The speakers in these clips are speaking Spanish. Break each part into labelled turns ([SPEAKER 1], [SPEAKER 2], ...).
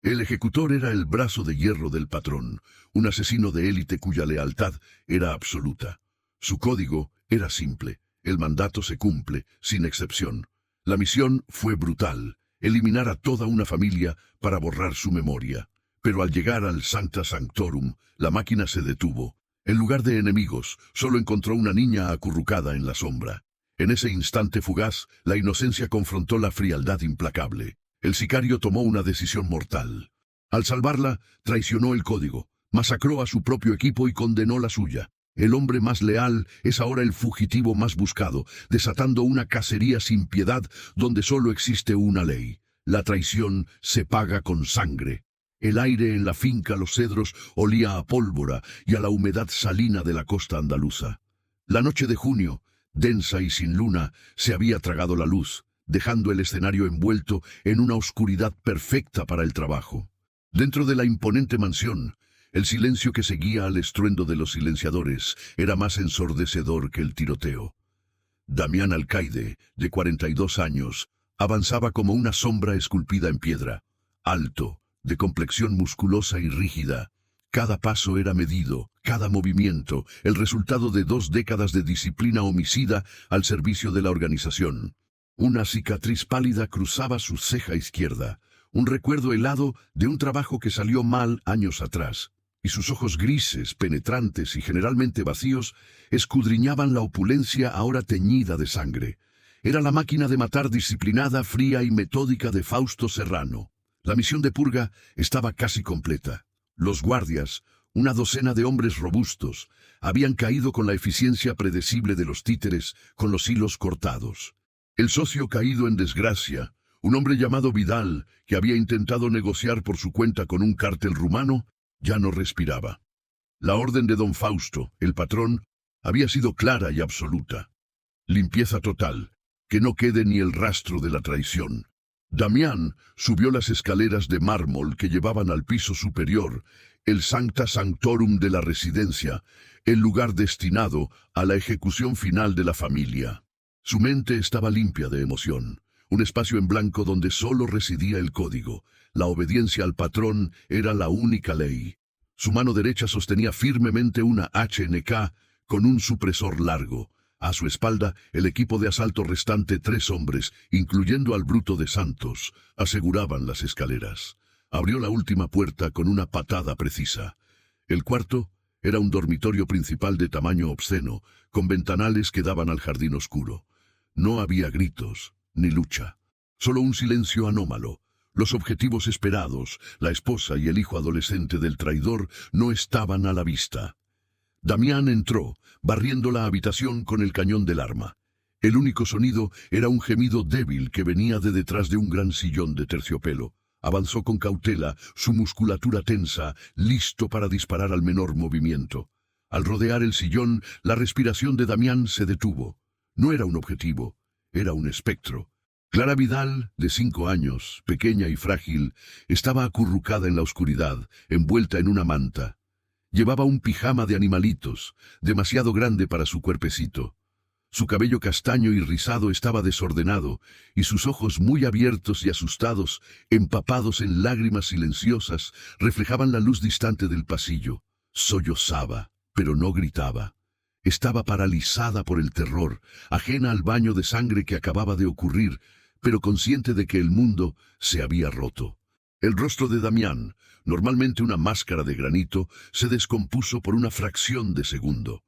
[SPEAKER 1] El ejecutor era el brazo de hierro del patrón, un asesino de élite cuya lealtad era absoluta. Su código era simple: el mandato se cumple, sin excepción. La misión fue brutal: eliminar a toda una familia para borrar su memoria. Pero al llegar al Sancta Sanctorum, la máquina se detuvo. En lugar de enemigos, solo encontró una niña acurrucada en la sombra. En ese instante fugaz, la inocencia confrontó la frialdad implacable. El sicario tomó una decisión mortal. Al salvarla, traicionó el código, masacró a su propio equipo y condenó la suya. El hombre más leal es ahora el fugitivo más buscado, desatando una cacería sin piedad donde solo existe una ley: la traición se paga con sangre. El aire en la finca Los Cedros olía a pólvora y a la humedad salina de la costa andaluza. La noche de junio, densa y sin luna, se había tragado la luz, dejando el escenario envuelto en una oscuridad perfecta para el trabajo. Dentro de la imponente mansión, el silencio que seguía al estruendo de los silenciadores era más ensordecedor que el tiroteo. Damián Alcaide, de 42 años, avanzaba como una sombra esculpida en piedra, alto, de complexión musculosa y rígida. Cada paso era medido, cada movimiento, el resultado de 2 décadas de disciplina homicida al servicio de la organización. Una cicatriz pálida cruzaba su ceja izquierda, un recuerdo helado de un trabajo que salió mal años atrás, y sus ojos grises, penetrantes y generalmente vacíos, escudriñaban la opulencia ahora teñida de sangre. Era la máquina de matar disciplinada, fría y metódica de Fausto Serrano. La misión de purga estaba casi completa. Los guardias, una docena de hombres robustos, habían caído con la eficiencia predecible de los títeres, con los hilos cortados. El socio caído en desgracia, un hombre llamado Vidal, que había intentado negociar por su cuenta con un cártel rumano, ya no respiraba. La orden de don Fausto, el patrón, había sido clara y absoluta: limpieza total, que no quede ni el rastro de la traición. Damián subió las escaleras de mármol que llevaban al piso superior, el Sancta Sanctorum de la residencia, el lugar destinado a la ejecución final de la familia. Su mente estaba limpia de emoción, un espacio en blanco donde solo residía el código. La obediencia al patrón era la única ley. Su mano derecha sostenía firmemente una HNK con un supresor largo. A su espalda, el equipo de asalto restante, 3 hombres, incluyendo al Bruto de Santos, aseguraban las escaleras. Abrió la última puerta con una patada precisa. El cuarto era un dormitorio principal de tamaño obsceno, con ventanales que daban al jardín oscuro. No había gritos, ni lucha. Solo un silencio anómalo. Los objetivos esperados, la esposa y el hijo adolescente del traidor, no estaban a la vista. Damián entró, barriendo la habitación con el cañón del arma. El único sonido era un gemido débil que venía de detrás de un gran sillón de terciopelo. Avanzó con cautela, su musculatura tensa, listo para disparar al menor movimiento. Al rodear el sillón, la respiración de Damián se detuvo. No era un objetivo, era un espectro. Clara Vidal, de 5 años, pequeña y frágil, estaba acurrucada en la oscuridad, envuelta en una manta. Llevaba un pijama de animalitos, demasiado grande para su cuerpecito. Su cabello castaño y rizado estaba desordenado, y sus ojos muy abiertos y asustados, empapados en lágrimas silenciosas, reflejaban la luz distante del pasillo. Sollozaba, pero no gritaba. Estaba paralizada por el terror, ajena al baño de sangre que acababa de ocurrir, pero consciente de que el mundo se había roto. El rostro de Damián, normalmente una máscara de granito, se descompuso por una fracción de segundo.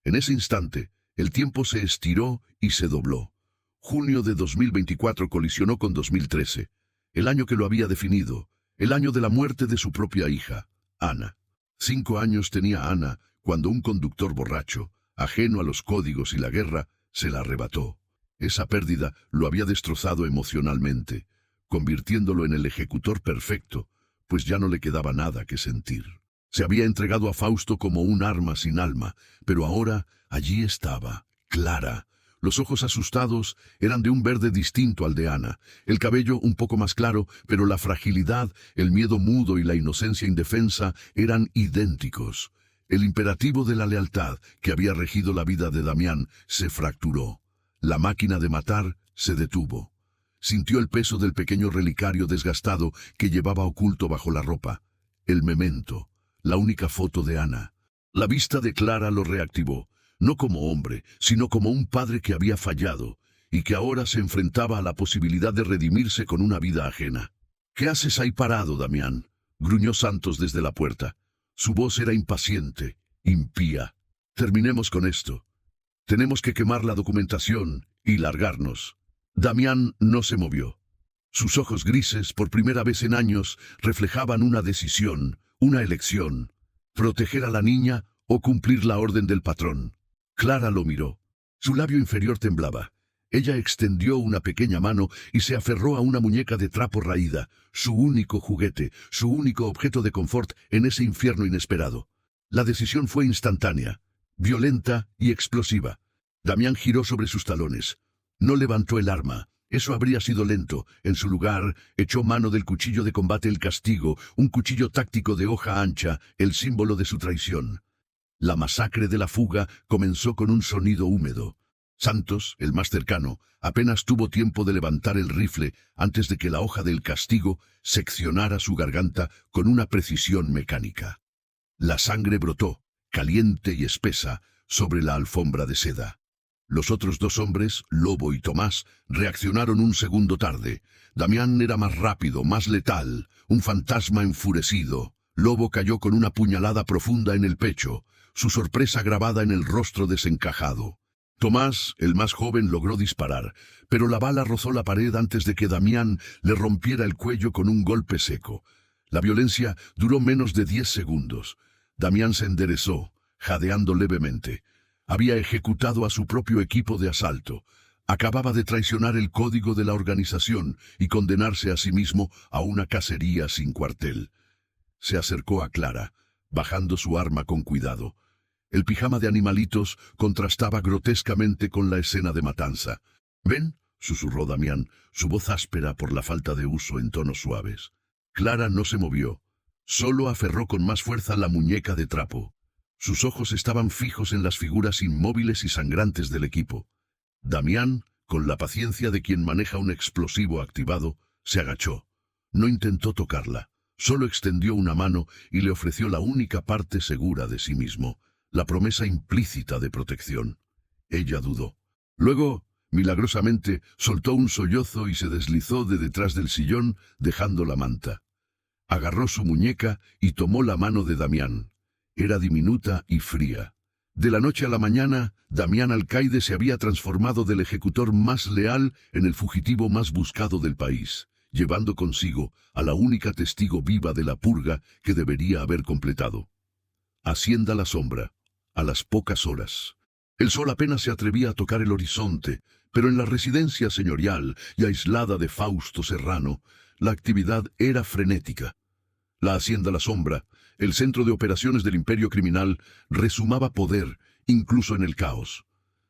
[SPEAKER 1] En ese instante, el tiempo se estiró y se dobló. Junio de 2024 colisionó con 2013, el año que lo había definido, el año de la muerte de su propia hija, Ana. 5 años tenía Ana cuando un conductor borracho, ajeno a los códigos y la guerra, se la arrebató. Esa pérdida lo había destrozado emocionalmente, convirtiéndolo en el ejecutor perfecto, pues ya no le quedaba nada que sentir. Se había entregado a Fausto como un arma sin alma, pero ahora allí estaba, Clara. Los ojos asustados eran de un verde distinto al de Ana, el cabello un poco más claro, pero la fragilidad, el miedo mudo y la inocencia indefensa eran idénticos. El imperativo de la lealtad que había regido la vida de Damián se fracturó. La máquina de matar se detuvo. Sintió el peso del pequeño relicario desgastado que llevaba oculto bajo la ropa. El memento, la única foto de Ana. La vista de Clara lo reactivó, no como hombre, sino como un padre que había fallado y que ahora se enfrentaba a la posibilidad de redimirse con una vida ajena. «¿Qué haces ahí parado, Damián?», gruñó Santos desde la puerta. Su voz era impaciente, impía. «Terminemos con esto. Tenemos que quemar la documentación y largarnos». Damián no se movió. Sus ojos grises, por primera vez en años, reflejaban una decisión, una elección: proteger a la niña o cumplir la orden del patrón. Clara lo miró. Su labio inferior temblaba. Ella extendió una pequeña mano y se aferró a una muñeca de trapo raída, su único juguete, su único objeto de confort en ese infierno inesperado. La decisión fue instantánea, violenta y explosiva. Damián giró sobre sus talones. No levantó el arma. Eso habría sido lento. En su lugar, echó mano del cuchillo de combate El Castigo, un cuchillo táctico de hoja ancha, el símbolo de su traición. La masacre de la fuga comenzó con un sonido húmedo. Santos, el más cercano, apenas tuvo tiempo de levantar el rifle antes de que la hoja del castigo seccionara su garganta con una precisión mecánica. La sangre brotó, caliente y espesa, sobre la alfombra de seda. Los otros dos hombres, Lobo y Tomás, reaccionaron un segundo tarde. Damián era más rápido, más letal, un fantasma enfurecido. Lobo cayó con una puñalada profunda en el pecho, su sorpresa grabada en el rostro desencajado. Tomás, el más joven, logró disparar, pero la bala rozó la pared antes de que Damián le rompiera el cuello con un golpe seco. La violencia duró menos de 10 segundos. Damián se enderezó, jadeando levemente. Había ejecutado a su propio equipo de asalto. Acababa de traicionar el código de la organización y condenarse a sí mismo a una cacería sin cuartel. Se acercó a Clara, bajando su arma con cuidado. El pijama de animalitos contrastaba grotescamente con la escena de matanza. «¿Ven?», susurró Damián, su voz áspera por la falta de uso en tonos suaves. Clara no se movió. Solo aferró con más fuerza la muñeca de trapo. Sus ojos estaban fijos en las figuras inmóviles y sangrantes del equipo. Damián, con la paciencia de quien maneja un explosivo activado, se agachó. No intentó tocarla. Solo extendió una mano y le ofreció la única parte segura de sí mismo, la promesa implícita de protección. Ella dudó. Luego, milagrosamente, soltó un sollozo y se deslizó de detrás del sillón, dejando la manta. Agarró su muñeca y tomó la mano de Damián. Era diminuta y fría. De la noche a la mañana, Damián Alcaide se había transformado del ejecutor más leal en el fugitivo más buscado del país, llevando consigo a la única testigo viva de la purga que debería haber completado. Hacienda La Sombra. A las pocas horas. El sol apenas se atrevía a tocar el horizonte, pero en la residencia señorial y aislada de Fausto Serrano, la actividad era frenética. La Hacienda La Sombra, el centro de operaciones del imperio criminal, resumaba poder, incluso en el caos.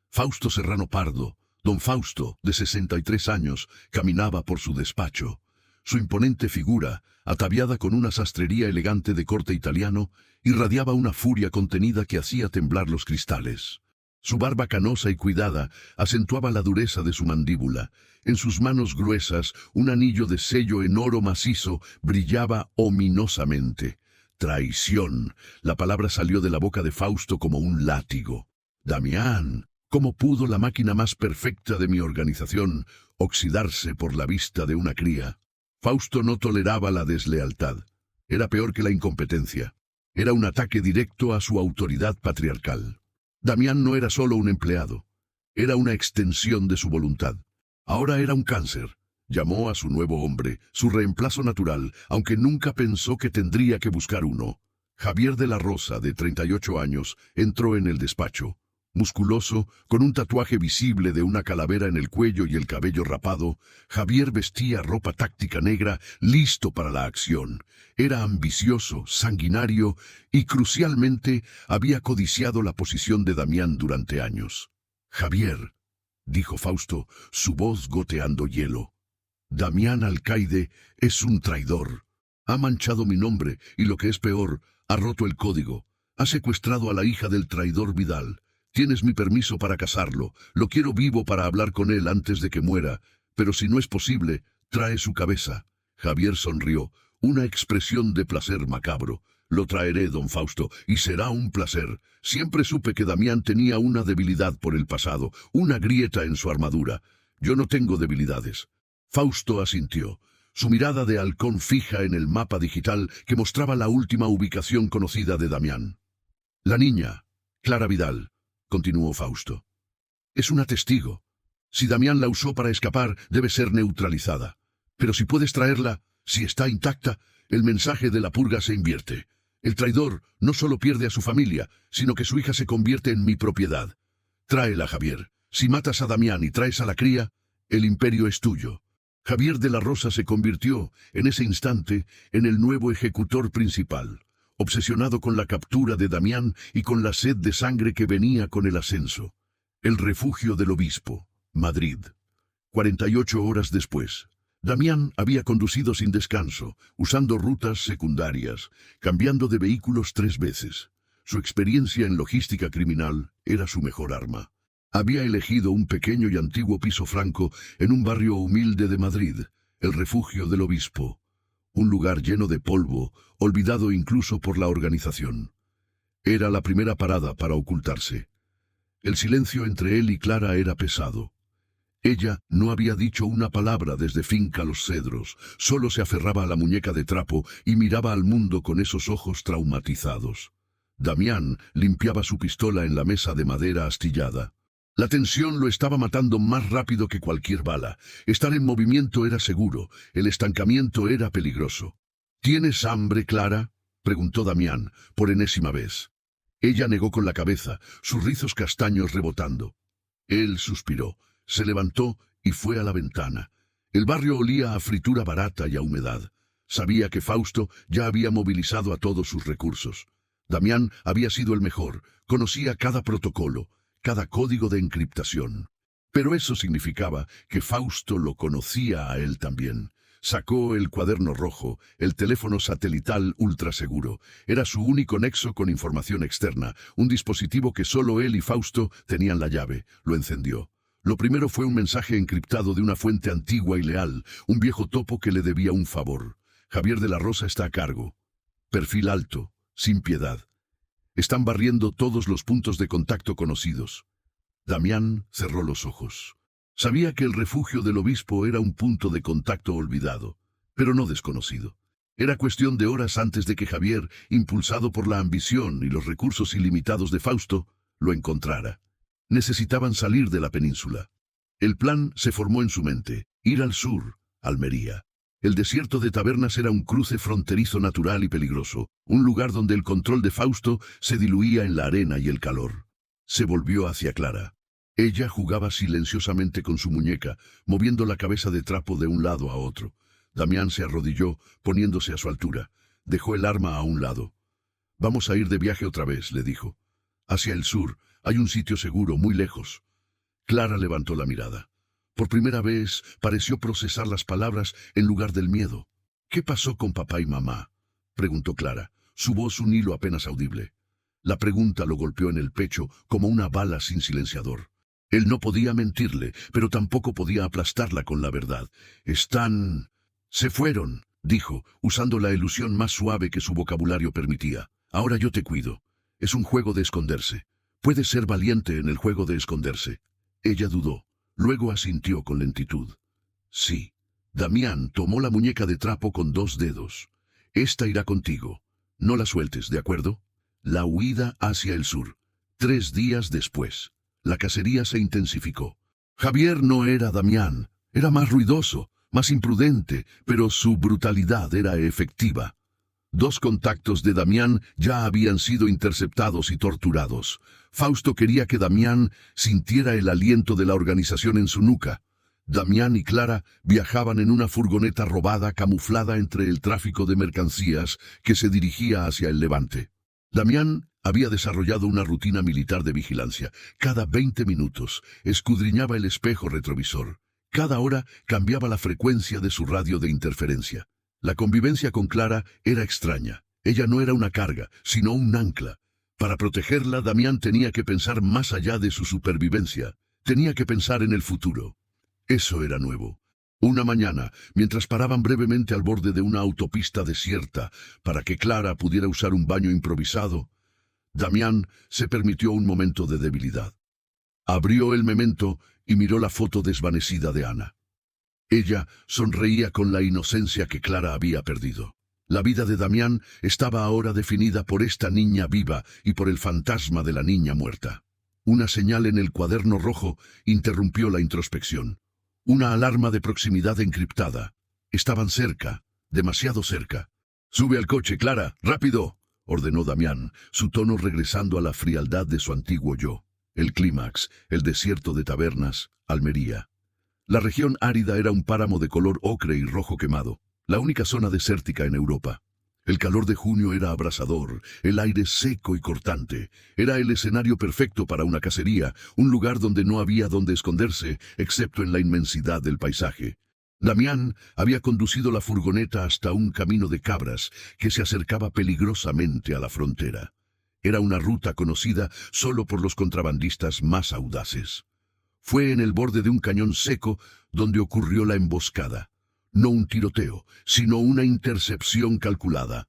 [SPEAKER 1] Fausto Serrano Pardo, don Fausto, de 63 años, caminaba por su despacho. Su imponente figura, ataviada con una sastrería elegante de corte italiano, irradiaba una furia contenida que hacía temblar los cristales. Su barba canosa y cuidada acentuaba la dureza de su mandíbula. En sus manos gruesas, un anillo de sello en oro macizo brillaba ominosamente. Traición. La palabra salió de la boca de Fausto como un látigo. «Damián, ¿cómo pudo la máquina más perfecta de mi organización oxidarse por la vista de una cría?» Fausto no toleraba la deslealtad. Era peor que la incompetencia. Era un ataque directo a su autoridad patriarcal. Damián no era solo un empleado. Era una extensión de su voluntad. Ahora era un cáncer. Llamó a su nuevo hombre, su reemplazo natural, aunque nunca pensó que tendría que buscar uno. Javier de la Rosa, de 38 años, entró en el despacho. Musculoso, con un tatuaje visible de una calavera en el cuello y el cabello rapado, Javier vestía ropa táctica negra, listo para la acción. Era ambicioso, sanguinario y, crucialmente, había codiciado la posición de Damián durante años. «Javier», dijo Fausto, su voz goteando hielo. «Damián Alcaide es un traidor. Ha manchado mi nombre y, lo que es peor, ha roto el código. Ha secuestrado a la hija del traidor Vidal. Tienes mi permiso para casarlo. Lo quiero vivo para hablar con él antes de que muera. pero si no es posible, trae su cabeza. Javier sonrió, una expresión de placer macabro. Lo traeré, don Fausto, y será un placer. Siempre supe que Damián tenía una debilidad por el pasado, una grieta en su armadura. Yo no tengo debilidades. Fausto asintió, su mirada de halcón fija en el mapa digital que mostraba la última ubicación conocida de Damián. La niña, Clara Vidal, continuó Fausto. Es una testigo. Si Damián la usó para escapar, debe ser neutralizada. Pero si puedes traerla, si está intacta, el mensaje de la purga se invierte. El traidor no solo pierde a su familia, sino que su hija se convierte en mi propiedad. Tráela, Javier. Si matas a Damián y traes a la cría, el imperio es tuyo. Javier de la Rosa se convirtió, en ese instante, en el nuevo ejecutor principal, obsesionado con la captura de Damián y con la sed de sangre que venía con el ascenso. El refugio del obispo, Madrid. 48 horas después. Damián había conducido sin descanso, usando rutas secundarias, cambiando de vehículos 3 veces. Su experiencia en logística criminal era su mejor arma. Había elegido un pequeño y antiguo piso franco en un barrio humilde de Madrid, el refugio del obispo. Un lugar lleno de polvo, olvidado incluso por la organización. Era la primera parada para ocultarse. El silencio entre él y Clara era pesado. Ella no había dicho una palabra desde Finca Los Cedros, solo se aferraba a la muñeca de trapo y miraba al mundo con esos ojos traumatizados. Damián limpiaba su pistola en la mesa de madera astillada. La tensión lo estaba matando más rápido que cualquier bala. Estar en movimiento era seguro, el estancamiento era peligroso. ¿Tienes hambre, Clara?, preguntó Damián, por enésima vez. Ella negó con la cabeza, sus rizos castaños rebotando. Él suspiró. Se levantó y fue a la ventana. El barrio olía a fritura barata y a humedad. Sabía que Fausto ya había movilizado a todos sus recursos. Damián había sido el mejor, conocía cada protocolo, cada código de encriptación. Pero eso significaba que Fausto lo conocía a él también. Sacó el cuaderno rojo, el teléfono satelital ultraseguro. Era su único nexo con información externa, un dispositivo que solo él y Fausto tenían la llave. Lo encendió. Lo primero fue un mensaje encriptado de una fuente antigua y leal, un viejo topo que le debía un favor. Javier de la Rosa está a cargo. Perfil alto, sin piedad. Están barriendo todos los puntos de contacto conocidos. Damián cerró los ojos. Sabía que el refugio del obispo era un punto de contacto olvidado, pero no desconocido. Era cuestión de horas antes de que Javier, impulsado por la ambición y los recursos ilimitados de Fausto, lo encontrara. Necesitaban salir de la península. El plan se formó en su mente, ir al sur, Almería. El desierto de Tabernas era un cruce fronterizo natural y peligroso, un lugar donde el control de Fausto se diluía en la arena y el calor. Se volvió hacia Clara. Ella jugaba silenciosamente con su muñeca, moviendo la cabeza de trapo de un lado a otro. Damián se arrodilló, poniéndose a su altura. Dejó el arma a un lado. «Vamos a ir de viaje otra vez», le dijo. «Hacia el sur. Hay un sitio seguro, muy lejos». Clara levantó la mirada. Por primera vez pareció procesar las palabras en lugar del miedo. «¿Qué pasó con papá y mamá?», preguntó Clara, su voz un hilo apenas audible. La pregunta lo golpeó en el pecho como una bala sin silenciador. Él no podía mentirle, pero tampoco podía aplastarla con la verdad. «Se fueron», dijo, usando la elusión más suave que su vocabulario permitía. «Ahora yo te cuido. Es un juego de esconderse. Puedes ser valiente en el juego de esconderse». Ella dudó. Luego asintió con lentitud. «Sí». Damián tomó la muñeca de trapo con 2 dedos. «Esta irá contigo. No la sueltes, ¿de acuerdo?». La huida hacia el sur. 3 días después. La cacería se intensificó. Javier no era Damián. Era más ruidoso, más imprudente, pero su brutalidad era efectiva. 2 contactos de Damián ya habían sido interceptados y torturados. Fausto quería que Damián sintiera el aliento de la organización en su nuca. Damián y Clara viajaban en una furgoneta robada camuflada entre el tráfico de mercancías que se dirigía hacia el Levante. Damián había desarrollado una rutina militar de vigilancia. Cada 20 minutos escudriñaba el espejo retrovisor. Cada hora cambiaba la frecuencia de su radio de interferencia. La convivencia con Clara era extraña. Ella no era una carga, sino un ancla. Para protegerla, Damián tenía que pensar más allá de su supervivencia. Tenía que pensar en el futuro. Eso era nuevo. Una mañana, mientras paraban brevemente al borde de una autopista desierta para que Clara pudiera usar un baño improvisado, Damián se permitió un momento de debilidad. Abrió el memento y miró la foto desvanecida de Ana. Ella sonreía con la inocencia que Clara había perdido. La vida de Damián estaba ahora definida por esta niña viva y por el fantasma de la niña muerta. Una señal en el cuaderno rojo interrumpió la introspección. Una alarma de proximidad encriptada. Estaban cerca, demasiado cerca. «Sube al coche, Clara, rápido», ordenó Damián, su tono regresando a la frialdad de su antiguo yo. El clímax, el desierto de Tabernas, Almería. La región árida era un páramo de color ocre y rojo quemado, la única zona desértica en Europa. El calor de junio era abrasador, el aire seco y cortante. Era el escenario perfecto para una cacería, un lugar donde no había donde esconderse, excepto en la inmensidad del paisaje. Damián había conducido la furgoneta hasta un camino de cabras que se acercaba peligrosamente a la frontera. Era una ruta conocida solo por los contrabandistas más audaces. Fue en el borde de un cañón seco donde ocurrió la emboscada. No un tiroteo, sino una intercepción calculada.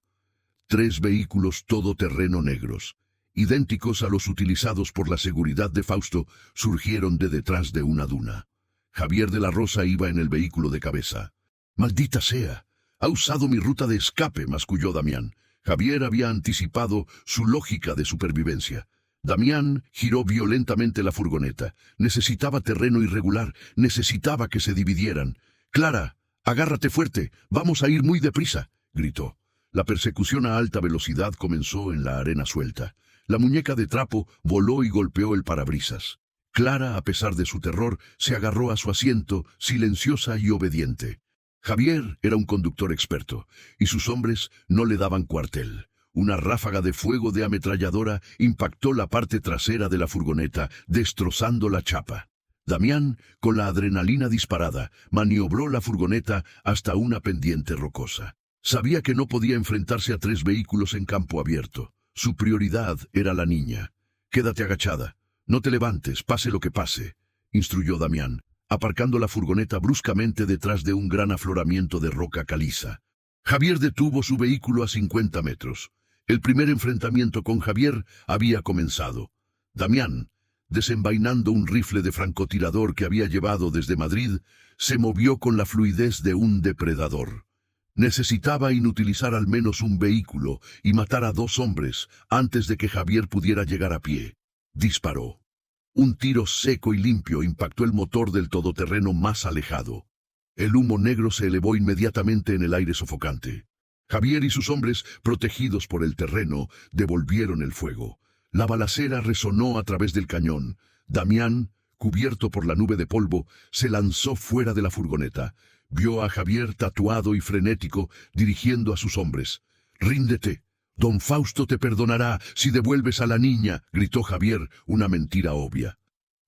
[SPEAKER 1] 3 vehículos todoterreno negros, idénticos a los utilizados por la seguridad de Fausto, surgieron de detrás de una duna. Javier de la Rosa iba en el vehículo de cabeza. «Maldita sea, ha usado mi ruta de escape», masculló Damián. Javier había anticipado su lógica de supervivencia. Damián giró violentamente la furgoneta. Necesitaba terreno irregular, necesitaba que se dividieran. «Clara, agárrate fuerte, vamos a ir muy deprisa», gritó. La persecución a alta velocidad comenzó en la arena suelta. La muñeca de trapo voló y golpeó el parabrisas. Clara, a pesar de su terror, se agarró a su asiento, silenciosa y obediente. Javier era un conductor experto, y sus hombres no le daban cuartel. Una ráfaga de fuego de ametralladora impactó la parte trasera de la furgoneta, destrozando la chapa. Damián, con la adrenalina disparada, maniobró la furgoneta hasta una pendiente rocosa. Sabía que no podía enfrentarse a 3 vehículos en campo abierto. Su prioridad era la niña. «Quédate agachada. No te levantes, pase lo que pase», instruyó Damián, aparcando la furgoneta bruscamente detrás de un gran afloramiento de roca caliza. Javier detuvo su vehículo a 50 metros. El primer enfrentamiento con Javier había comenzado. Damián, desenvainando un rifle de francotirador que había llevado desde Madrid, se movió con la fluidez de un depredador. Necesitaba inutilizar al menos un vehículo y matar a 2 hombres antes de que Javier pudiera llegar a pie. Disparó. Un tiro seco y limpio impactó el motor del todoterreno más alejado. El humo negro se elevó inmediatamente en el aire sofocante. Javier y sus hombres, protegidos por el terreno, devolvieron el fuego. La balacera resonó a través del cañón. Damián, cubierto por la nube de polvo, se lanzó fuera de la furgoneta. Vio a Javier tatuado y frenético, dirigiendo a sus hombres. «Ríndete. Don Fausto te perdonará si devuelves a la niña», gritó Javier, una mentira obvia.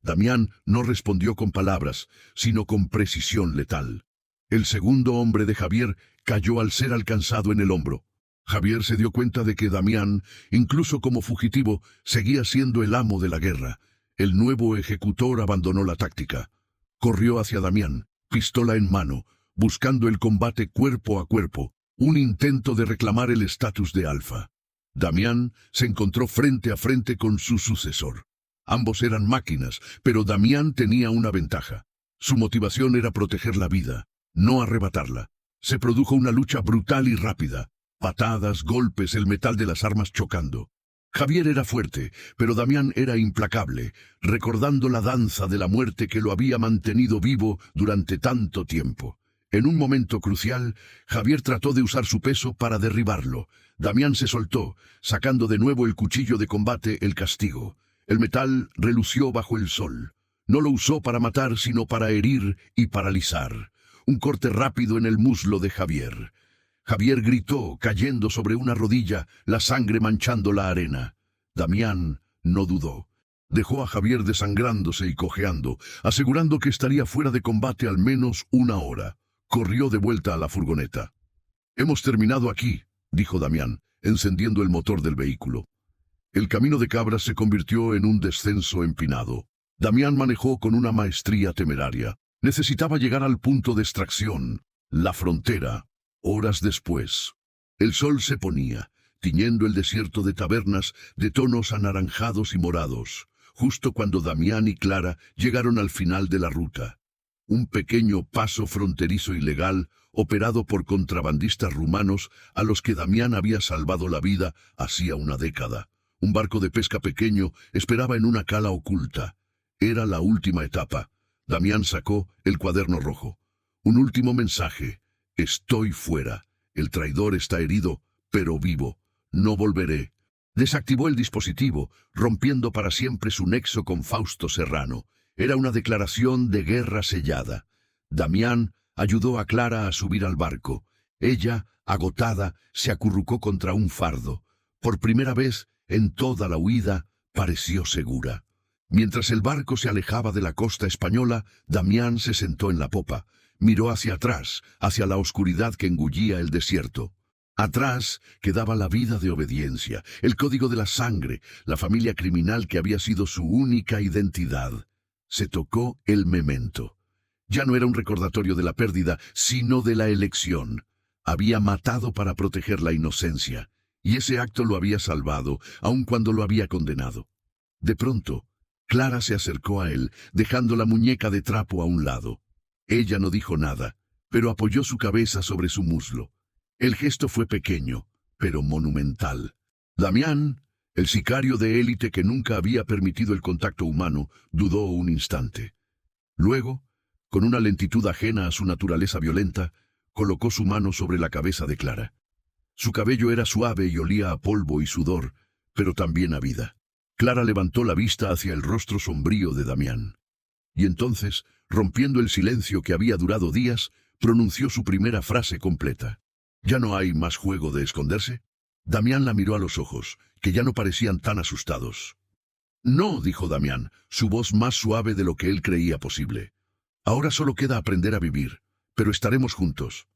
[SPEAKER 1] Damián no respondió con palabras, sino con precisión letal. El segundo hombre de Javier cayó al ser alcanzado en el hombro. Javier se dio cuenta de que Damián, incluso como fugitivo, seguía siendo el amo de la guerra. El nuevo ejecutor abandonó la táctica. Corrió hacia Damián, pistola en mano, buscando el combate cuerpo a cuerpo, un intento de reclamar el estatus de alfa. Damián se encontró frente a frente con su sucesor. Ambos eran máquinas, pero Damián tenía una ventaja. Su motivación era proteger la vida, no arrebatarla. Se produjo una lucha brutal y rápida. Patadas, golpes, el metal de las armas chocando. Javier era fuerte, pero Damián era implacable, recordando la danza de la muerte que lo había mantenido vivo durante tanto tiempo. En un momento crucial, Javier trató de usar su peso para derribarlo. Damián se soltó, sacando de nuevo el cuchillo de combate, el castigo. El metal relució bajo el sol. No lo usó para matar, sino para herir y paralizar. Un corte rápido en el muslo de Javier. Javier gritó, cayendo sobre una rodilla, la sangre manchando la arena. Damián no dudó. Dejó a Javier desangrándose y cojeando, asegurando que estaría fuera de combate al menos 1 hora. Corrió de vuelta a la furgoneta. «Hemos terminado aquí», dijo Damián, encendiendo el motor del vehículo. El camino de cabras se convirtió en un descenso empinado. Damián manejó con una maestría temeraria. Necesitaba llegar al punto de extracción, la frontera, horas después. El sol se ponía, tiñendo el desierto de Tabernas de tonos anaranjados y morados, justo cuando Damián y Clara llegaron al final de la ruta. Un pequeño paso fronterizo ilegal operado por contrabandistas rumanos a los que Damián había salvado la vida hacía una década. Un barco de pesca pequeño esperaba en una cala oculta. Era la última etapa. Damián sacó el cuaderno rojo. Un último mensaje. Estoy fuera. El traidor está herido, pero vivo. No volveré. Desactivó el dispositivo, rompiendo para siempre su nexo con Fausto Serrano. Era una declaración de guerra sellada. Damián ayudó a Clara a subir al barco. Ella, agotada, se acurrucó contra un fardo. Por primera vez, en toda la huida, pareció segura. Mientras el barco se alejaba de la costa española, Damián se sentó en la popa. Miró hacia atrás, hacia la oscuridad que engullía el desierto. Atrás quedaba la vida de obediencia, el código de la sangre, la familia criminal que había sido su única identidad. Se tocó el memento. Ya no era un recordatorio de la pérdida, sino de la elección. Había matado para proteger la inocencia, y ese acto lo había salvado, aun cuando lo había condenado. De pronto, Clara se acercó a él, dejando la muñeca de trapo a un lado. Ella no dijo nada, pero apoyó su cabeza sobre su muslo. El gesto fue pequeño, pero monumental. Damián, el sicario de élite que nunca había permitido el contacto humano, dudó un instante. Luego, con una lentitud ajena a su naturaleza violenta, colocó su mano sobre la cabeza de Clara. Su cabello era suave y olía a polvo y sudor, pero también a vida. Clara levantó la vista hacia el rostro sombrío de Damián. Y entonces, rompiendo el silencio que había durado días, pronunció su primera frase completa. ¿Ya no hay más juego de esconderse? Damián la miró a los ojos, que ya no parecían tan asustados. No, dijo Damián, su voz más suave de lo que él creía posible. Ahora solo queda aprender a vivir, pero estaremos juntos.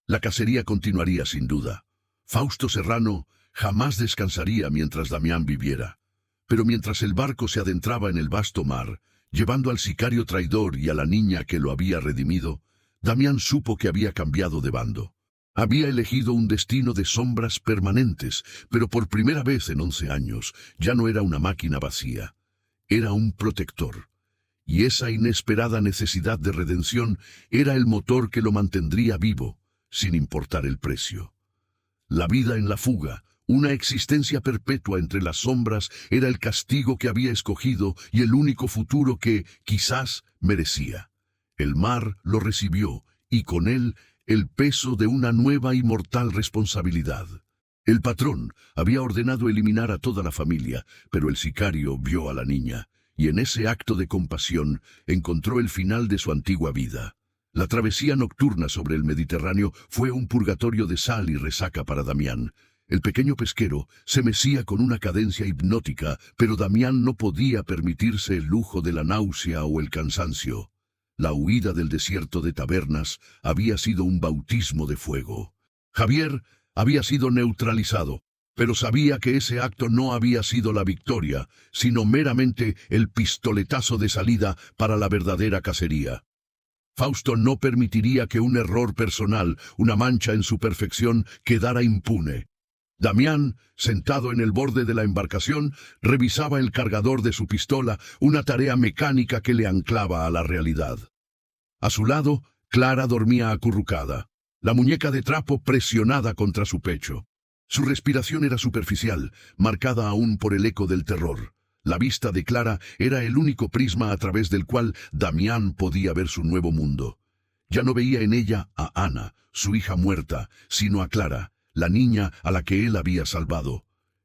[SPEAKER 1] La cacería continuaría sin duda. Fausto Serrano jamás descansaría mientras Damián viviera. Pero mientras el barco se adentraba en el vasto mar, llevando al sicario traidor y a la niña que lo había redimido, Damián supo que había cambiado de bando. Había elegido un destino de sombras permanentes, pero por primera vez en 11 años ya no era una máquina vacía. Era un protector. Y esa inesperada necesidad de redención era el motor que lo mantendría vivo, sin importar el precio. La vida en la fuga, una existencia perpetua entre las sombras, era el castigo que había escogido y el único futuro que, quizás, merecía. El mar lo recibió, y con él, el peso de una nueva y mortal responsabilidad. El patrón había ordenado eliminar a toda la familia, pero el sicario vio a la niña, y en ese acto de compasión encontró el final de su antigua vida. La travesía nocturna sobre el Mediterráneo fue un purgatorio de sal y resaca para Damián. El pequeño pesquero se mecía con una cadencia hipnótica, pero Damián no podía permitirse el lujo de la náusea o el cansancio. La huida del desierto de Tabernas había sido un bautismo de fuego. Javier había sido neutralizado, pero sabía que ese acto no había sido la victoria, sino meramente el pistoletazo de salida para la verdadera cacería. Fausto no permitiría que un error personal, una mancha en su perfección, quedara impune. Damián, sentado en el borde de la embarcación, revisaba el cargador de su pistola, una tarea mecánica que le anclaba a la realidad. A su lado, Clara dormía acurrucada, la muñeca de trapo presionada contra su pecho. Su respiración era superficial, marcada aún por el eco del terror. La vista de Clara era el único prisma a través del cual Damián podía ver su nuevo mundo. Ya no veía en ella a Ana, su hija muerta, sino a Clara, la niña a la que él había salvado.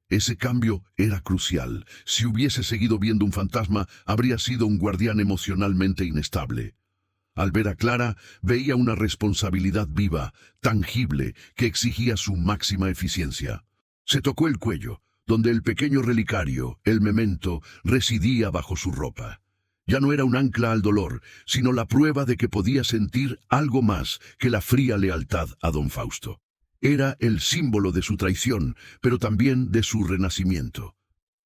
[SPEAKER 1] Ese cambio era crucial. Si hubiese seguido viendo un fantasma, habría sido un guardián emocionalmente inestable. Al ver a Clara, veía una responsabilidad viva, tangible, que exigía su máxima eficiencia. Se tocó el cuello, donde el pequeño relicario, el memento, residía bajo su ropa. Ya no era un ancla al dolor, sino la prueba de que podía sentir algo más que la fría lealtad a don Fausto. Era el símbolo de su traición, pero también de su renacimiento.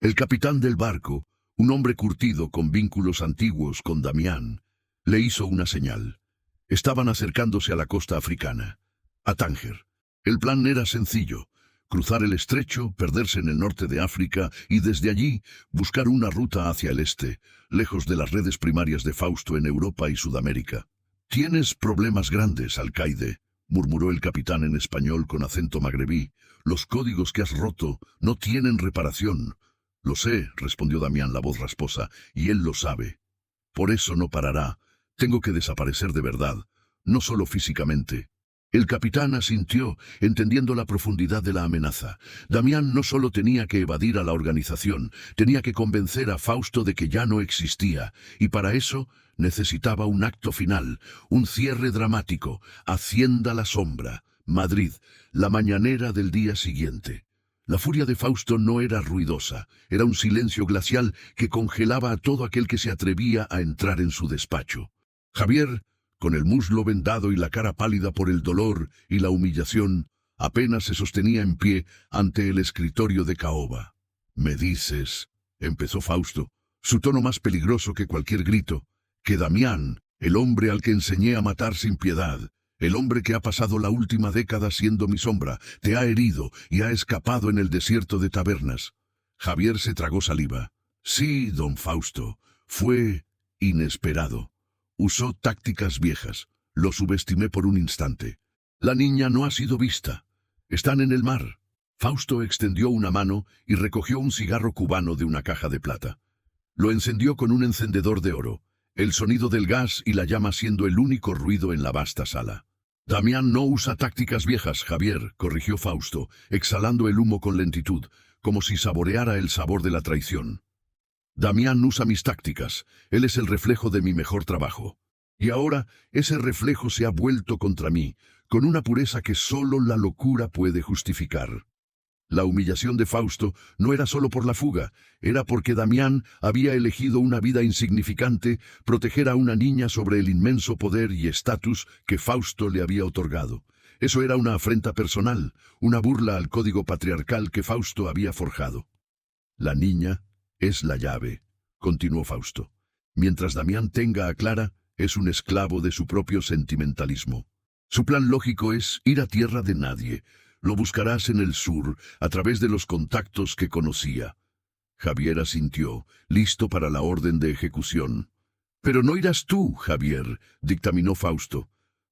[SPEAKER 1] El capitán del barco, un hombre curtido con vínculos antiguos con Damián, Le hizo una señal. Estaban acercándose a la costa africana, a Tánger. El plan era sencillo: cruzar el estrecho, perderse en el norte de África y desde allí buscar una ruta hacia el este, lejos de las redes primarias de Fausto en Europa y Sudamérica. «Tienes problemas grandes, alcaide», murmuró el capitán en español con acento magrebí. «Los códigos que has roto no tienen reparación». «Lo sé», respondió Damián, la voz rasposa, «y él lo sabe. Por eso no parará. Tengo que desaparecer de verdad, no solo físicamente». El capitán asintió, entendiendo la profundidad de la amenaza. Damián no solo tenía que evadir a la organización, tenía que convencer a Fausto de que ya no existía, y para eso necesitaba un acto final, un cierre dramático. Hacienda La Sombra, Madrid, la mañanera del día siguiente. La furia de Fausto no era ruidosa, era un silencio glacial que congelaba a todo aquel que se atrevía a entrar en su despacho. Javier, con el muslo vendado y la cara pálida por el dolor y la humillación, apenas se sostenía en pie ante el escritorio de caoba. «¿Me dices», empezó Fausto, su tono más peligroso que cualquier grito, «que Damián, el hombre al que enseñé a matar sin piedad, el hombre que ha pasado la última década siendo mi sombra, te ha herido y ha escapado en el desierto de Tabernas?» Javier se tragó saliva. «Sí, don Fausto, fue inesperado. Usó tácticas viejas. Lo subestimé por un instante. La niña no ha sido vista. Están en el mar». Fausto extendió una mano y recogió un cigarro cubano de una caja de plata. Lo encendió con un encendedor de oro, el sonido del gas y la llama siendo el único ruido en la vasta sala. «Damián no usa tácticas viejas, Javier», corrigió Fausto, exhalando el humo con lentitud, como si saboreara el sabor de la traición. «Damián usa mis tácticas. Él es el reflejo de mi mejor trabajo. Y ahora ese reflejo se ha vuelto contra mí, con una pureza que solo la locura puede justificar». La humillación de Fausto no era solo por la fuga, era porque Damián había elegido una vida insignificante, proteger a una niña sobre el inmenso poder y estatus que Fausto le había otorgado. Eso era una afrenta personal, una burla al código patriarcal que Fausto había forjado. «La niña es la llave», continuó Fausto. «Mientras Damián tenga a Clara, es un esclavo de su propio sentimentalismo. Su plan lógico es ir a tierra de nadie. Lo buscarás en el sur, a través de los contactos que conocía». Javier asintió, listo para la orden de ejecución. «Pero no irás tú, Javier», dictaminó Fausto.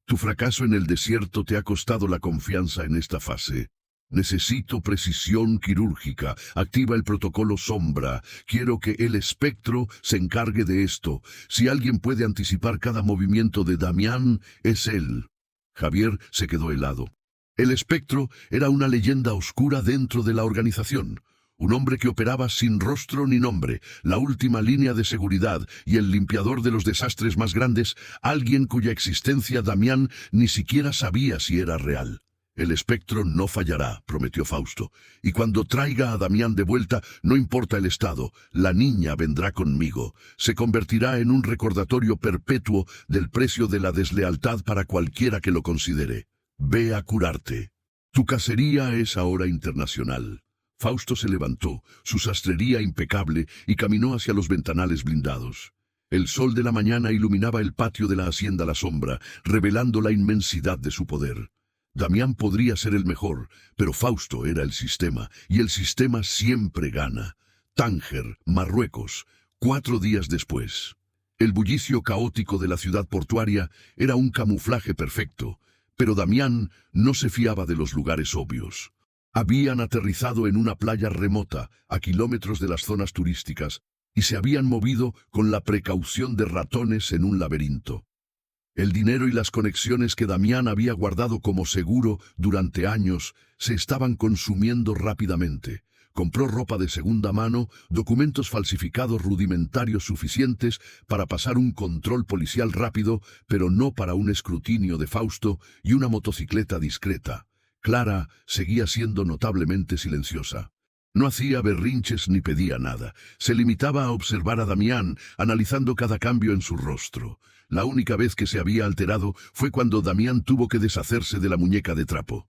[SPEAKER 1] «Tu fracaso en el desierto te ha costado la confianza en esta fase. Necesito precisión quirúrgica. Activa el protocolo Sombra. Quiero que el espectro se encargue de esto. Si alguien puede anticipar cada movimiento de Damián, es él». Javier se quedó helado. El espectro era una leyenda oscura dentro de la organización. Un hombre que operaba sin rostro ni nombre, la última línea de seguridad y el limpiador de los desastres más grandes, alguien cuya existencia Damián ni siquiera sabía si era real. «El espectro no fallará», prometió Fausto, «y cuando traiga a Damián de vuelta, no importa el estado, la niña vendrá conmigo. Se convertirá en un recordatorio perpetuo del precio de la deslealtad para cualquiera que lo considere. Ve a curarte. Tu cacería es ahora internacional». Fausto se levantó, su sastrería impecable, y caminó hacia los ventanales blindados. El sol de la mañana iluminaba el patio de la Hacienda La Sombra, revelando la inmensidad de su poder. Damián podría ser el mejor, pero Fausto era el sistema, y el sistema siempre gana. Tánger, Marruecos, 4 días después. El bullicio caótico de la ciudad portuaria era un camuflaje perfecto, pero Damián no se fiaba de los lugares obvios. Habían aterrizado en una playa remota, a kilómetros de las zonas turísticas, y se habían movido con la precaución de ratones en un laberinto. El dinero y las conexiones que Damián había guardado como seguro durante años se estaban consumiendo rápidamente. Compró ropa de segunda mano, documentos falsificados rudimentarios suficientes para pasar un control policial rápido, pero no para un escrutinio de Fausto, y una motocicleta discreta. Clara seguía siendo notablemente silenciosa. No hacía berrinches ni pedía nada. Se limitaba a observar a Damián, analizando cada cambio en su rostro. La única vez que se había alterado fue cuando Damián tuvo que deshacerse de la muñeca de trapo.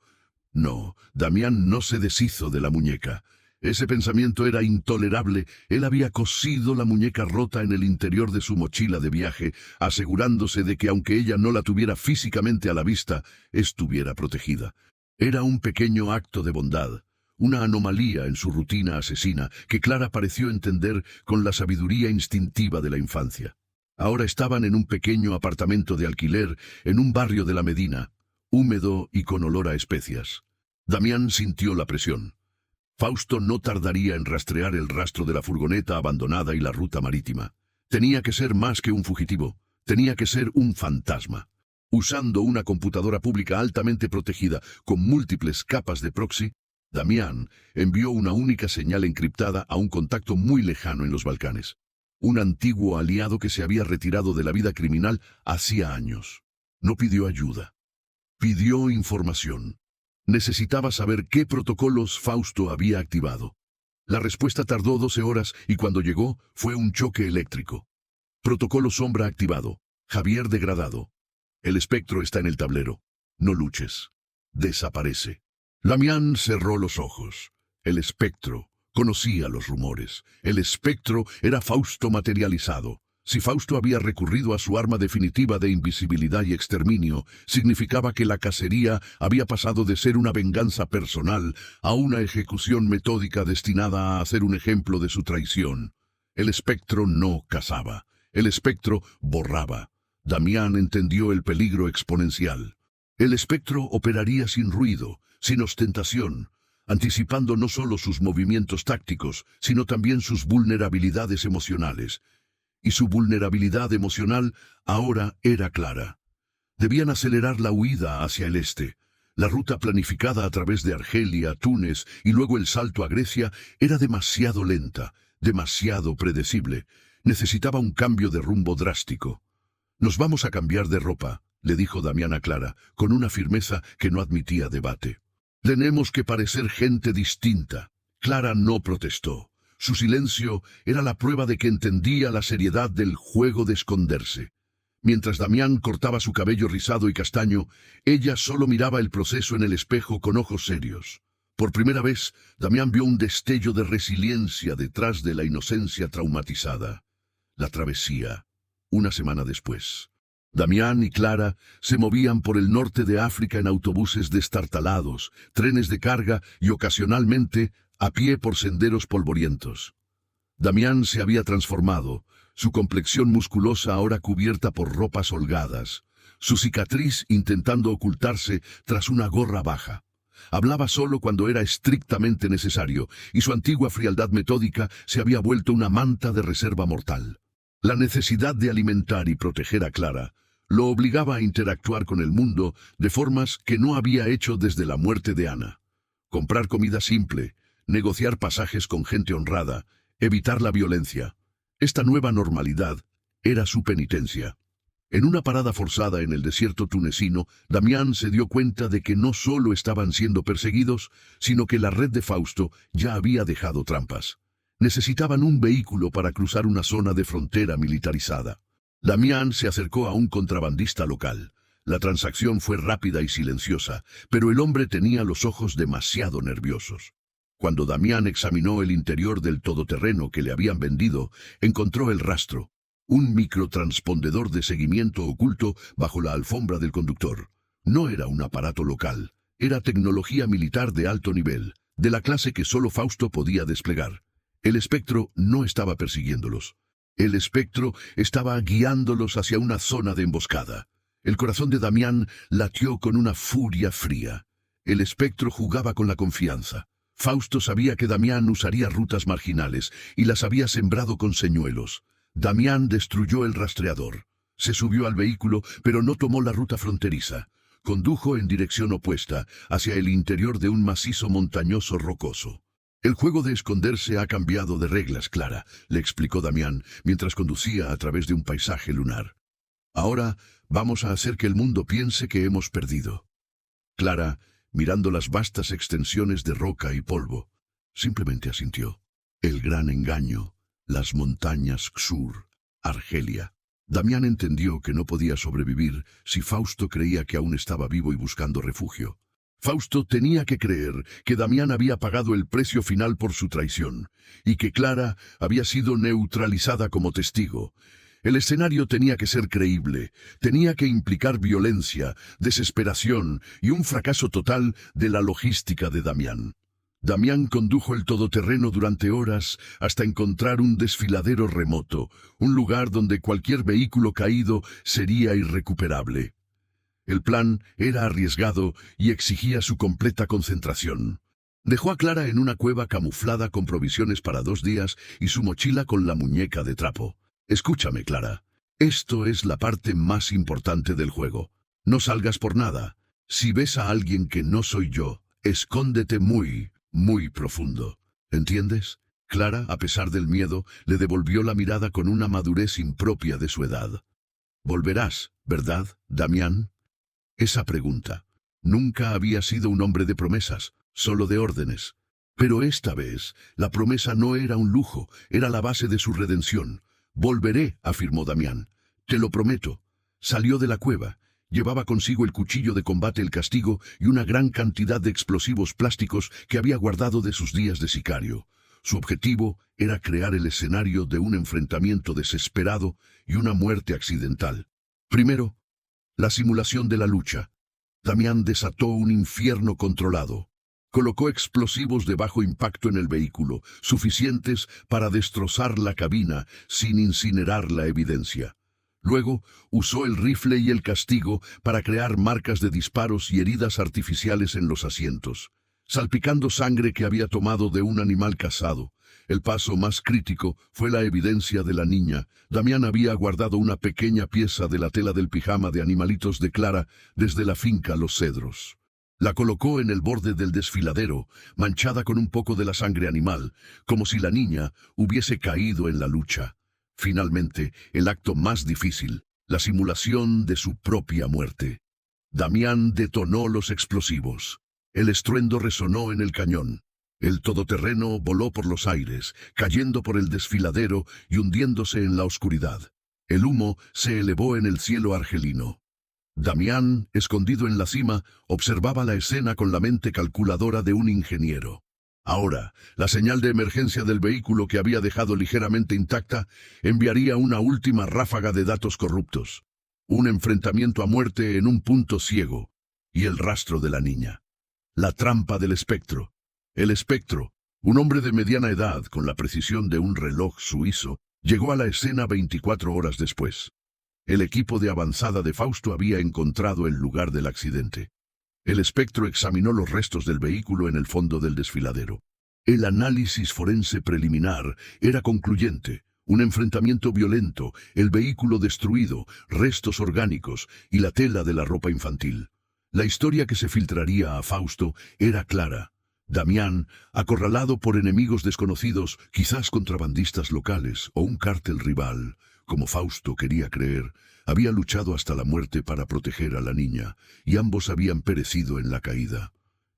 [SPEAKER 1] No, Damián no se deshizo de la muñeca. Ese pensamiento era intolerable. Él había cosido la muñeca rota en el interior de su mochila de viaje, asegurándose de que aunque ella no la tuviera físicamente a la vista, estuviera protegida. Era un pequeño acto de bondad, una anomalía en su rutina asesina que Clara pareció entender con la sabiduría instintiva de la infancia. Ahora estaban en un pequeño apartamento de alquiler en un barrio de la Medina, húmedo y con olor a especias. Damián sintió la presión. Fausto no tardaría en rastrear el rastro de la furgoneta abandonada y la ruta marítima. Tenía que ser más que un fugitivo, tenía que ser un fantasma. Usando una computadora pública altamente protegida con múltiples capas de proxy, Damián envió una única señal encriptada a un contacto muy lejano en los Balcanes. Un antiguo aliado que se había retirado de la vida criminal hacía años. No pidió ayuda. Pidió información. Necesitaba saber qué protocolos Fausto había activado. La respuesta tardó 12 horas y cuando llegó fue un choque eléctrico. Protocolo sombra activado. Javier degradado. El espectro está en el tablero. No luches. Desaparece. Damián cerró los ojos. El espectro conocía los rumores. El espectro era Fausto materializado. Si Fausto había recurrido a su arma definitiva de invisibilidad y exterminio, significaba que la cacería había pasado de ser una venganza personal a una ejecución metódica destinada a hacer un ejemplo de su traición. El espectro no cazaba. El espectro borraba. Damián entendió el peligro exponencial. El espectro operaría sin ruido, sin ostentación, anticipando no solo sus movimientos tácticos, sino también sus vulnerabilidades emocionales. Y su vulnerabilidad emocional ahora era clara. Debían acelerar la huida hacia el este. La ruta planificada a través de Argelia, Túnez y luego el salto a Grecia era demasiado lenta, demasiado predecible. Necesitaba un cambio de rumbo drástico. «Nos vamos a cambiar de ropa», le dijo Damián a Clara, con una firmeza que no admitía debate. «Tenemos que parecer gente distinta». Clara no protestó. Su silencio era la prueba de que entendía la seriedad del juego de esconderse. Mientras Damián cortaba su cabello rizado y castaño, ella solo miraba el proceso en el espejo con ojos serios. Por primera vez, Damián vio un destello de resiliencia detrás de la inocencia traumatizada. La travesía. Una semana después. Damián y Clara se movían por el norte de África en autobuses destartalados, trenes de carga y ocasionalmente a pie por senderos polvorientos. Damián se había transformado, su complexión musculosa ahora cubierta por ropas holgadas, su cicatriz intentando ocultarse tras una gorra baja. Hablaba solo cuando era estrictamente necesario, y su antigua frialdad metódica se había vuelto una manta de reserva mortal. La necesidad de alimentar y proteger a Clara lo obligaba a interactuar con el mundo de formas que no había hecho desde la muerte de Ana. Comprar comida simple, negociar pasajes con gente honrada, evitar la violencia. Esta nueva normalidad era su penitencia. En una parada forzada en el desierto tunecino, Damián se dio cuenta de que no solo estaban siendo perseguidos, sino que la red de Fausto ya había dejado trampas. Necesitaban un vehículo para cruzar una zona de frontera militarizada. Damián se acercó a un contrabandista local. La transacción fue rápida y silenciosa, pero el hombre tenía los ojos demasiado nerviosos. Cuando Damián examinó el interior del todoterreno que le habían vendido, encontró el rastro, un microtranspondedor de seguimiento oculto bajo la alfombra del conductor. No era un aparato local, era tecnología militar de alto nivel, de la clase que solo Fausto podía desplegar. El espectro no estaba persiguiéndolos. El espectro estaba guiándolos hacia una zona de emboscada. El corazón de Damián latió con una furia fría. El espectro jugaba con la confianza. Fausto sabía que Damián usaría rutas marginales y las había sembrado con señuelos. Damián destruyó el rastreador. Se subió al vehículo, pero no tomó la ruta fronteriza. Condujo en dirección opuesta, hacia el interior de un macizo montañoso rocoso. «El juego de esconderse ha cambiado de reglas, Clara», le explicó Damián, mientras conducía a través de un paisaje lunar. «Ahora vamos a hacer que el mundo piense que hemos perdido». Clara, mirando las vastas extensiones de roca y polvo, simplemente asintió. El gran engaño, las montañas Xur, Argelia. Damián entendió que no podía sobrevivir si Fausto creía que aún estaba vivo y buscando refugio. Fausto tenía que creer que Damián había pagado el precio final por su traición, y que Clara había sido neutralizada como testigo. El escenario tenía que ser creíble, tenía que implicar violencia, desesperación y un fracaso total de la logística de Damián. Damián condujo el todoterreno durante horas hasta encontrar un desfiladero remoto, un lugar donde cualquier vehículo caído sería irrecuperable. El plan era arriesgado y exigía su completa concentración. Dejó a Clara en una cueva camuflada con provisiones para 2 días y su mochila con la muñeca de trapo. Escúchame, Clara. Esto es la parte más importante del juego. No salgas por nada. Si ves a alguien que no soy yo, escóndete muy profundo. ¿Entiendes? Clara, a pesar del miedo, le devolvió la mirada con una madurez impropia de su edad. Volverás, ¿verdad, Damián? Esa pregunta. Nunca había sido un hombre de promesas, solo de órdenes. Pero esta vez, la promesa no era un lujo, era la base de su redención. Volveré, afirmó Damián. Te lo prometo. Salió de la cueva. Llevaba consigo el cuchillo de combate, el castigo y una gran cantidad de explosivos plásticos que había guardado de sus días de sicario. Su objetivo era crear el escenario de un enfrentamiento desesperado y una muerte accidental. Primero, la simulación de la lucha. Damián desató un infierno controlado. Colocó explosivos de bajo impacto en el vehículo, suficientes para destrozar la cabina sin incinerar la evidencia. Luego, usó el rifle y el castigo para crear marcas de disparos y heridas artificiales en los asientos, salpicando sangre que había tomado de un animal cazado. El paso más crítico fue la evidencia de la niña. Damián había guardado una pequeña pieza de la tela del pijama de animalitos de Clara desde la finca Los Cedros. La colocó en el borde del desfiladero, manchada con un poco de la sangre animal, como si la niña hubiese caído en la lucha. Finalmente, el acto más difícil, la simulación de su propia muerte. Damián detonó los explosivos. El estruendo resonó en el cañón. El todoterreno voló por los aires, cayendo por el desfiladero y hundiéndose en la oscuridad. El humo se elevó en el cielo argelino. Damián, escondido en la cima, observaba la escena con la mente calculadora de un ingeniero. Ahora, la señal de emergencia del vehículo que había dejado ligeramente intacta enviaría una última ráfaga de datos corruptos. Un enfrentamiento a muerte en un punto ciego. Y el rastro de la niña. La trampa del espectro. El espectro, un hombre de mediana edad con la precisión de un reloj suizo, llegó a la escena 24 horas después. El equipo de avanzada de Fausto había encontrado el lugar del accidente. El espectro examinó los restos del vehículo en el fondo del desfiladero. El análisis forense preliminar era concluyente. Un enfrentamiento violento, el vehículo destruido, restos orgánicos y la tela de la ropa infantil. La historia que se filtraría a Fausto era clara. Damián, acorralado por enemigos desconocidos, quizás contrabandistas locales o un cártel rival, como Fausto quería creer, había luchado hasta la muerte para proteger a la niña, y ambos habían perecido en la caída.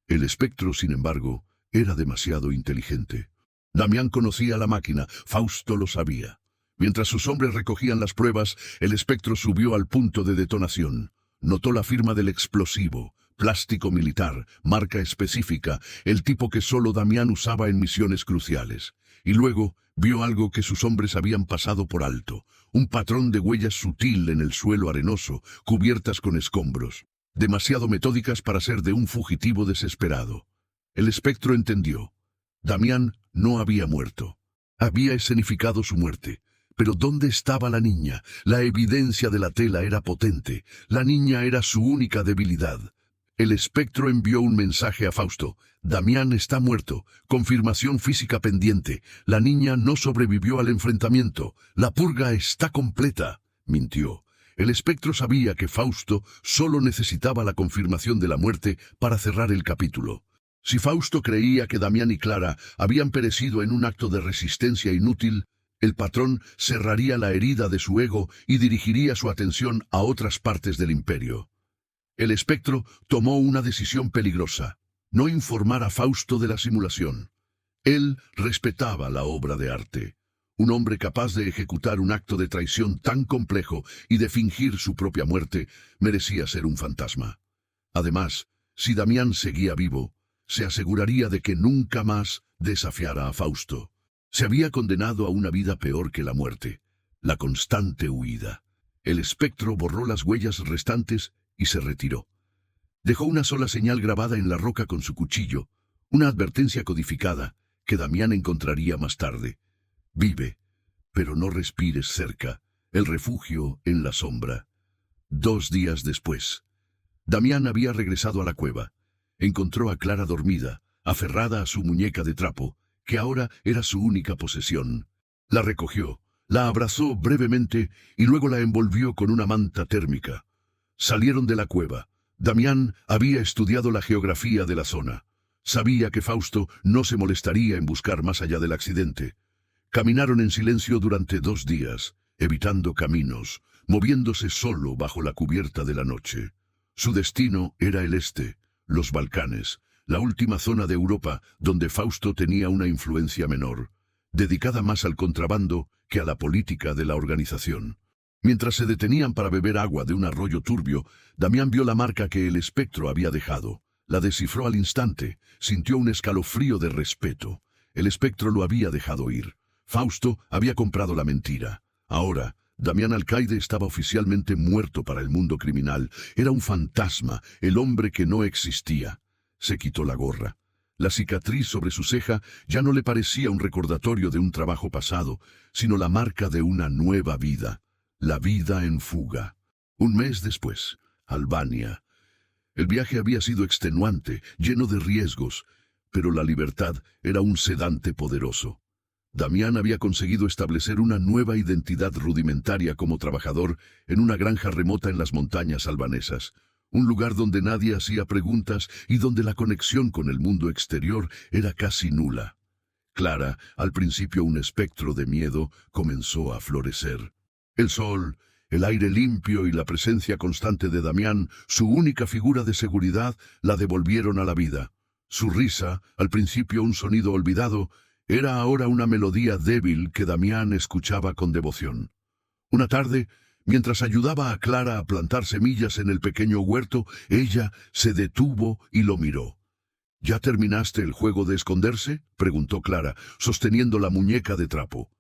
[SPEAKER 1] El espectro, sin embargo, era demasiado inteligente. Damián conocía la máquina, Fausto lo sabía. Mientras sus hombres recogían las pruebas, el espectro subió al punto de detonación. Notó la firma del explosivo, plástico militar, marca específica, el tipo que solo Damián usaba en misiones cruciales. Y luego vio algo que sus hombres habían pasado por alto, un patrón de huellas sutil en el suelo arenoso, cubiertas con escombros, demasiado metódicas para ser de un fugitivo desesperado. El espectro entendió. Damián no había muerto. Había escenificado su muerte. Pero ¿dónde estaba la niña? La evidencia de la tela era potente. La niña era su única debilidad. El espectro envió un mensaje a Fausto. Damián está muerto. Confirmación física pendiente. La niña no sobrevivió al enfrentamiento. La purga está completa. Mintió. El espectro sabía que Fausto solo necesitaba la confirmación de la muerte para cerrar el capítulo. Si Fausto creía que Damián y Clara habían perecido en un acto de resistencia inútil, el patrón cerraría la herida de su ego y dirigiría su atención a otras partes del imperio. El espectro tomó una decisión peligrosa: no informar a Fausto de la simulación. Él respetaba la obra de arte. Un hombre capaz de ejecutar un acto de traición tan complejo y de fingir su propia muerte merecía ser un fantasma. Además, Si Damián seguía vivo, se aseguraría de que nunca más desafiara a Fausto. Se había condenado a una vida peor que la muerte, la constante huida. El espectro borró las huellas restantes y se retiró. Dejó una sola señal grabada en la roca con su cuchillo, una advertencia codificada que Damián encontraría más tarde. Vive, pero no respires cerca, el refugio en la sombra. 2 días después, Damián había regresado a la cueva. Encontró a Clara dormida, aferrada a su muñeca de trapo, que ahora era su única posesión. La recogió, la abrazó brevemente y luego la envolvió con una manta térmica. Salieron de la cueva. Damián había estudiado la geografía de la zona. Sabía que Fausto no se molestaría en buscar más allá del accidente. Caminaron en silencio durante 2 días, evitando caminos, moviéndose solo bajo la cubierta de la noche. Su destino era el este, los Balcanes, la última zona de Europa donde Fausto tenía una influencia menor, dedicada más al contrabando que a la política de la organización. Mientras se detenían para beber agua de un arroyo turbio, Damián vio la marca que el espectro había dejado. La descifró al instante, sintió un escalofrío de respeto. El espectro lo había dejado ir. Fausto había comprado la mentira. Ahora, Damián Alcaide estaba oficialmente muerto para el mundo criminal. Era un fantasma, el hombre que no existía. Se quitó la gorra. La cicatriz sobre su ceja ya no le parecía un recordatorio de un trabajo pasado, sino la marca de una nueva vida. La vida en fuga. 1 mes después, Albania. El viaje había sido extenuante, lleno de riesgos, pero la libertad era un sedante poderoso. Damián había conseguido establecer una nueva identidad rudimentaria como trabajador en una granja remota en las montañas albanesas, un lugar donde nadie hacía preguntas y donde la conexión con el mundo exterior era casi nula. Clara, al principio un espectro de miedo, comenzó a florecer. El sol, el aire limpio y la presencia constante de Damián, su única figura de seguridad, la devolvieron a la vida. Su risa, al principio un sonido olvidado, era ahora una melodía débil que Damián escuchaba con devoción. Una tarde, mientras ayudaba a Clara a plantar semillas en el pequeño huerto, ella se detuvo y lo miró. ¿Ya terminaste el juego de esconderse?, preguntó Clara, sosteniendo la muñeca de trapo.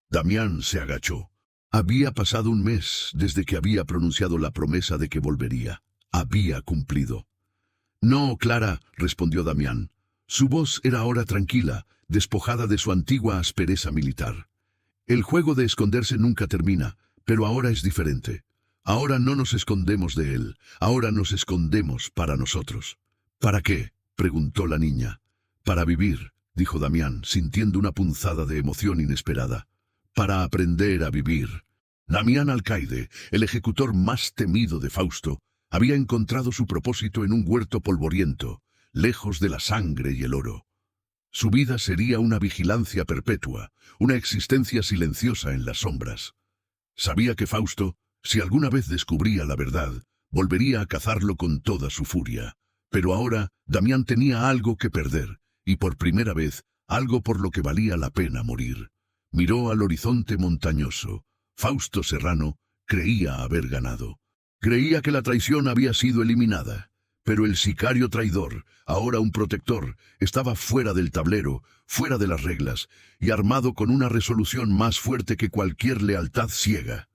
[SPEAKER 1] Damián se agachó. Había pasado 1 mes desde que había pronunciado la promesa de que volvería. Había cumplido. No, Clara, respondió Damián. Su voz era ahora tranquila, despojada de su antigua aspereza militar. El juego de esconderse nunca termina, pero ahora es diferente. Ahora no nos escondemos de él, ahora nos escondemos para nosotros. ¿Para qué?, preguntó la niña. Para vivir, dijo Damián, sintiendo una punzada de emoción inesperada. Para aprender a vivir. Damián Alcaide, el ejecutor más temido de Fausto, había encontrado su propósito en un huerto polvoriento, lejos de la sangre y el oro. Su vida sería una vigilancia perpetua, una existencia silenciosa en las sombras. Sabía que Fausto, si alguna vez descubría la verdad, volvería a cazarlo con toda su furia. Pero ahora Damián tenía algo que perder, y por primera vez, algo por lo que valía la pena morir. Miró al horizonte montañoso. Fausto Serrano creía haber ganado. Creía que la traición había sido eliminada. Pero el sicario traidor, ahora un protector, estaba fuera del tablero, fuera de las reglas, y armado con una resolución más fuerte que cualquier lealtad ciega.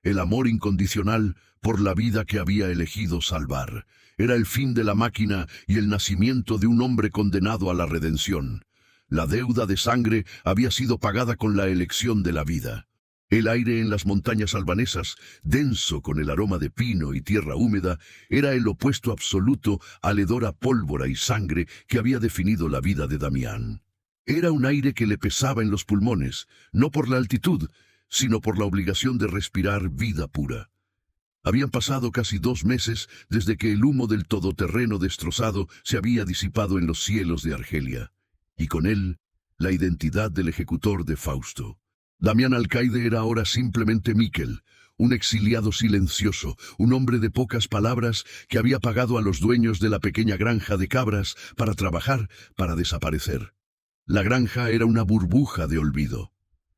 [SPEAKER 1] El amor incondicional por la vida que había elegido salvar. Era el fin de la máquina y el nacimiento de un hombre condenado a la redención. La deuda de sangre había sido pagada con la elección de la vida. El aire en las montañas albanesas, denso con el aroma de pino y tierra húmeda, era el opuesto absoluto al hedor a pólvora y sangre que había definido la vida de Damián. Era un aire que le pesaba en los pulmones, no por la altitud, sino por la obligación de respirar vida pura. Habían pasado casi 2 meses desde que el humo del todoterreno destrozado se había disipado en los cielos de Argelia, y con él, la identidad del ejecutor de Fausto. Damián Alcaide era ahora simplemente Miquel, un exiliado silencioso, un hombre de pocas palabras que había pagado a los dueños de la pequeña granja de cabras para trabajar, para desaparecer. La granja era una burbuja de olvido.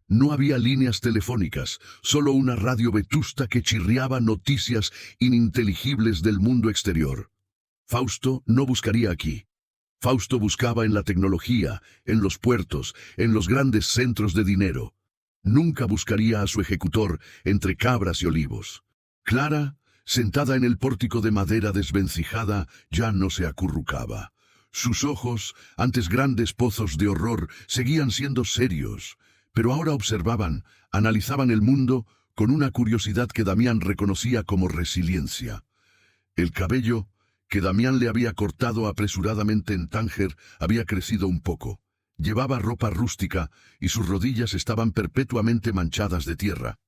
[SPEAKER 1] No había líneas telefónicas, solo una radio vetusta que chirriaba noticias ininteligibles del mundo exterior. Fausto no buscaría aquí. Fausto buscaba en la tecnología, en los puertos, en los grandes centros de dinero. Nunca buscaría a su ejecutor entre cabras y olivos. Clara, sentada en el pórtico de madera desvencijada, ya no se acurrucaba. Sus ojos, antes grandes pozos de horror, seguían siendo serios, pero ahora observaban, analizaban el mundo con una curiosidad que Damián reconocía como resiliencia. El cabello, que Damián le había cortado apresuradamente en Tánger, había crecido un poco. Llevaba ropa rústica y sus rodillas estaban perpetuamente manchadas de tierra.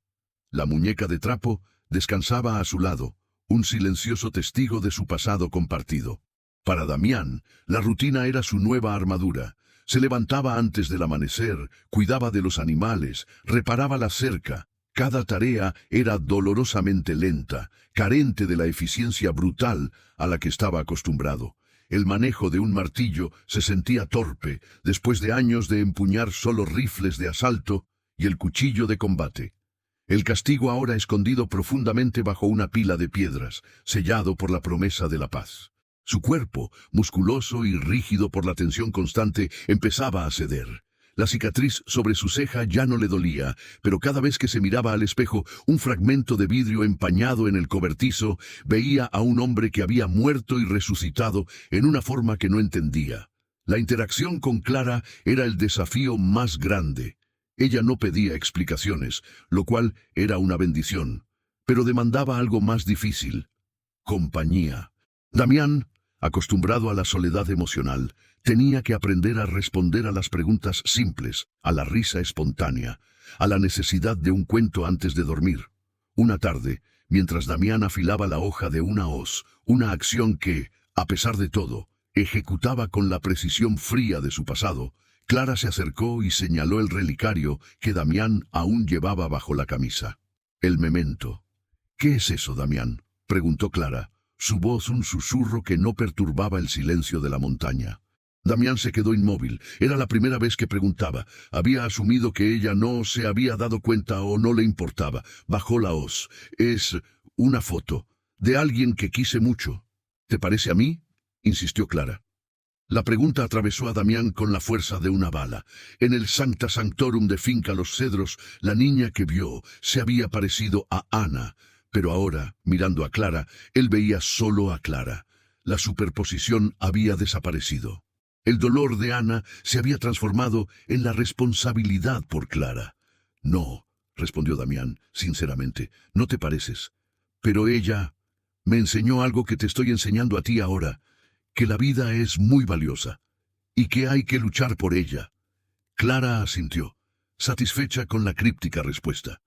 [SPEAKER 1] La muñeca de trapo descansaba a su lado, un silencioso testigo de su pasado compartido. Para Damián, la rutina era su nueva armadura. Se levantaba antes del amanecer, cuidaba de los animales, reparaba la cerca. Cada tarea era dolorosamente lenta, carente de la eficiencia brutal a la que estaba acostumbrado. El manejo de un martillo se sentía torpe, después de años de empuñar solo rifles de asalto y el cuchillo de combate. El castigo ahora escondido profundamente bajo una pila de piedras, sellado por la promesa de la paz. Su cuerpo, musculoso y rígido por la tensión constante, empezaba a ceder. La cicatriz sobre su ceja ya no le dolía, pero cada vez que se miraba al espejo, un fragmento de vidrio empañado en el cobertizo, veía a un hombre que había muerto y resucitado en una forma que no entendía. La interacción con Clara era el desafío más grande. Ella no pedía explicaciones, lo cual era una bendición, pero demandaba algo más difícil: compañía. Damián, acostumbrado a la soledad emocional, tenía que aprender a responder a las preguntas simples, a la risa espontánea, a la necesidad de un cuento antes de dormir. Una tarde, mientras Damián afilaba la hoja de una hoz, una acción que, a pesar de todo, ejecutaba con la precisión fría de su pasado, Clara se acercó y señaló el relicario que Damián aún llevaba bajo la camisa. El memento. «¿Qué es eso, Damián?», preguntó Clara, su voz un susurro que no perturbaba el silencio de la montaña. Damián se quedó inmóvil. Era la primera vez que preguntaba. Había asumido que ella no se había dado cuenta o no le importaba. Bajó la hoz. «Es una foto de alguien que quise mucho». «¿Te parece a mí?», insistió Clara. La pregunta atravesó a Damián con la fuerza de una bala. En el Sancta Sanctorum de Finca Los Cedros, la niña que vio se había parecido a Ana, pero ahora, mirando a Clara, él veía solo a Clara. La superposición había desaparecido. El dolor de Ana se había transformado en la responsabilidad por Clara. «No», respondió Damián, sinceramente, «no te pareces. Pero ella me enseñó algo que te estoy enseñando a ti ahora, que la vida es muy valiosa y que hay que luchar por ella». Clara asintió, satisfecha con la críptica respuesta.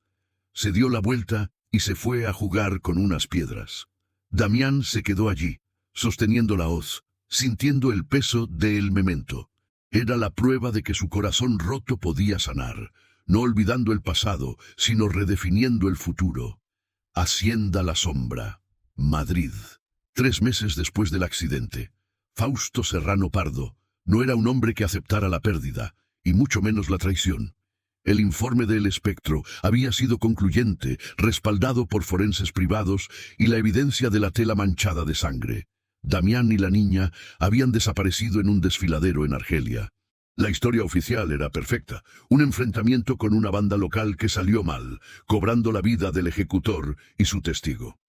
[SPEAKER 1] Se dio la vuelta y se fue a jugar con unas piedras. Damián se quedó allí, sosteniendo la hoz, sintiendo el peso del memento. Era la prueba de que su corazón roto podía sanar, no olvidando el pasado, sino redefiniendo el futuro. Hacienda La Sombra, Madrid. 3 meses después del accidente. Fausto Serrano Pardo no era un hombre que aceptara la pérdida, y mucho menos la traición. El informe del espectro había sido concluyente, respaldado por forenses privados y la evidencia de la tela manchada de sangre. Damián y la niña habían desaparecido en un desfiladero en Argelia. La historia oficial era perfecta, un enfrentamiento con una banda local que salió mal, cobrando la vida del ejecutor y su testigo.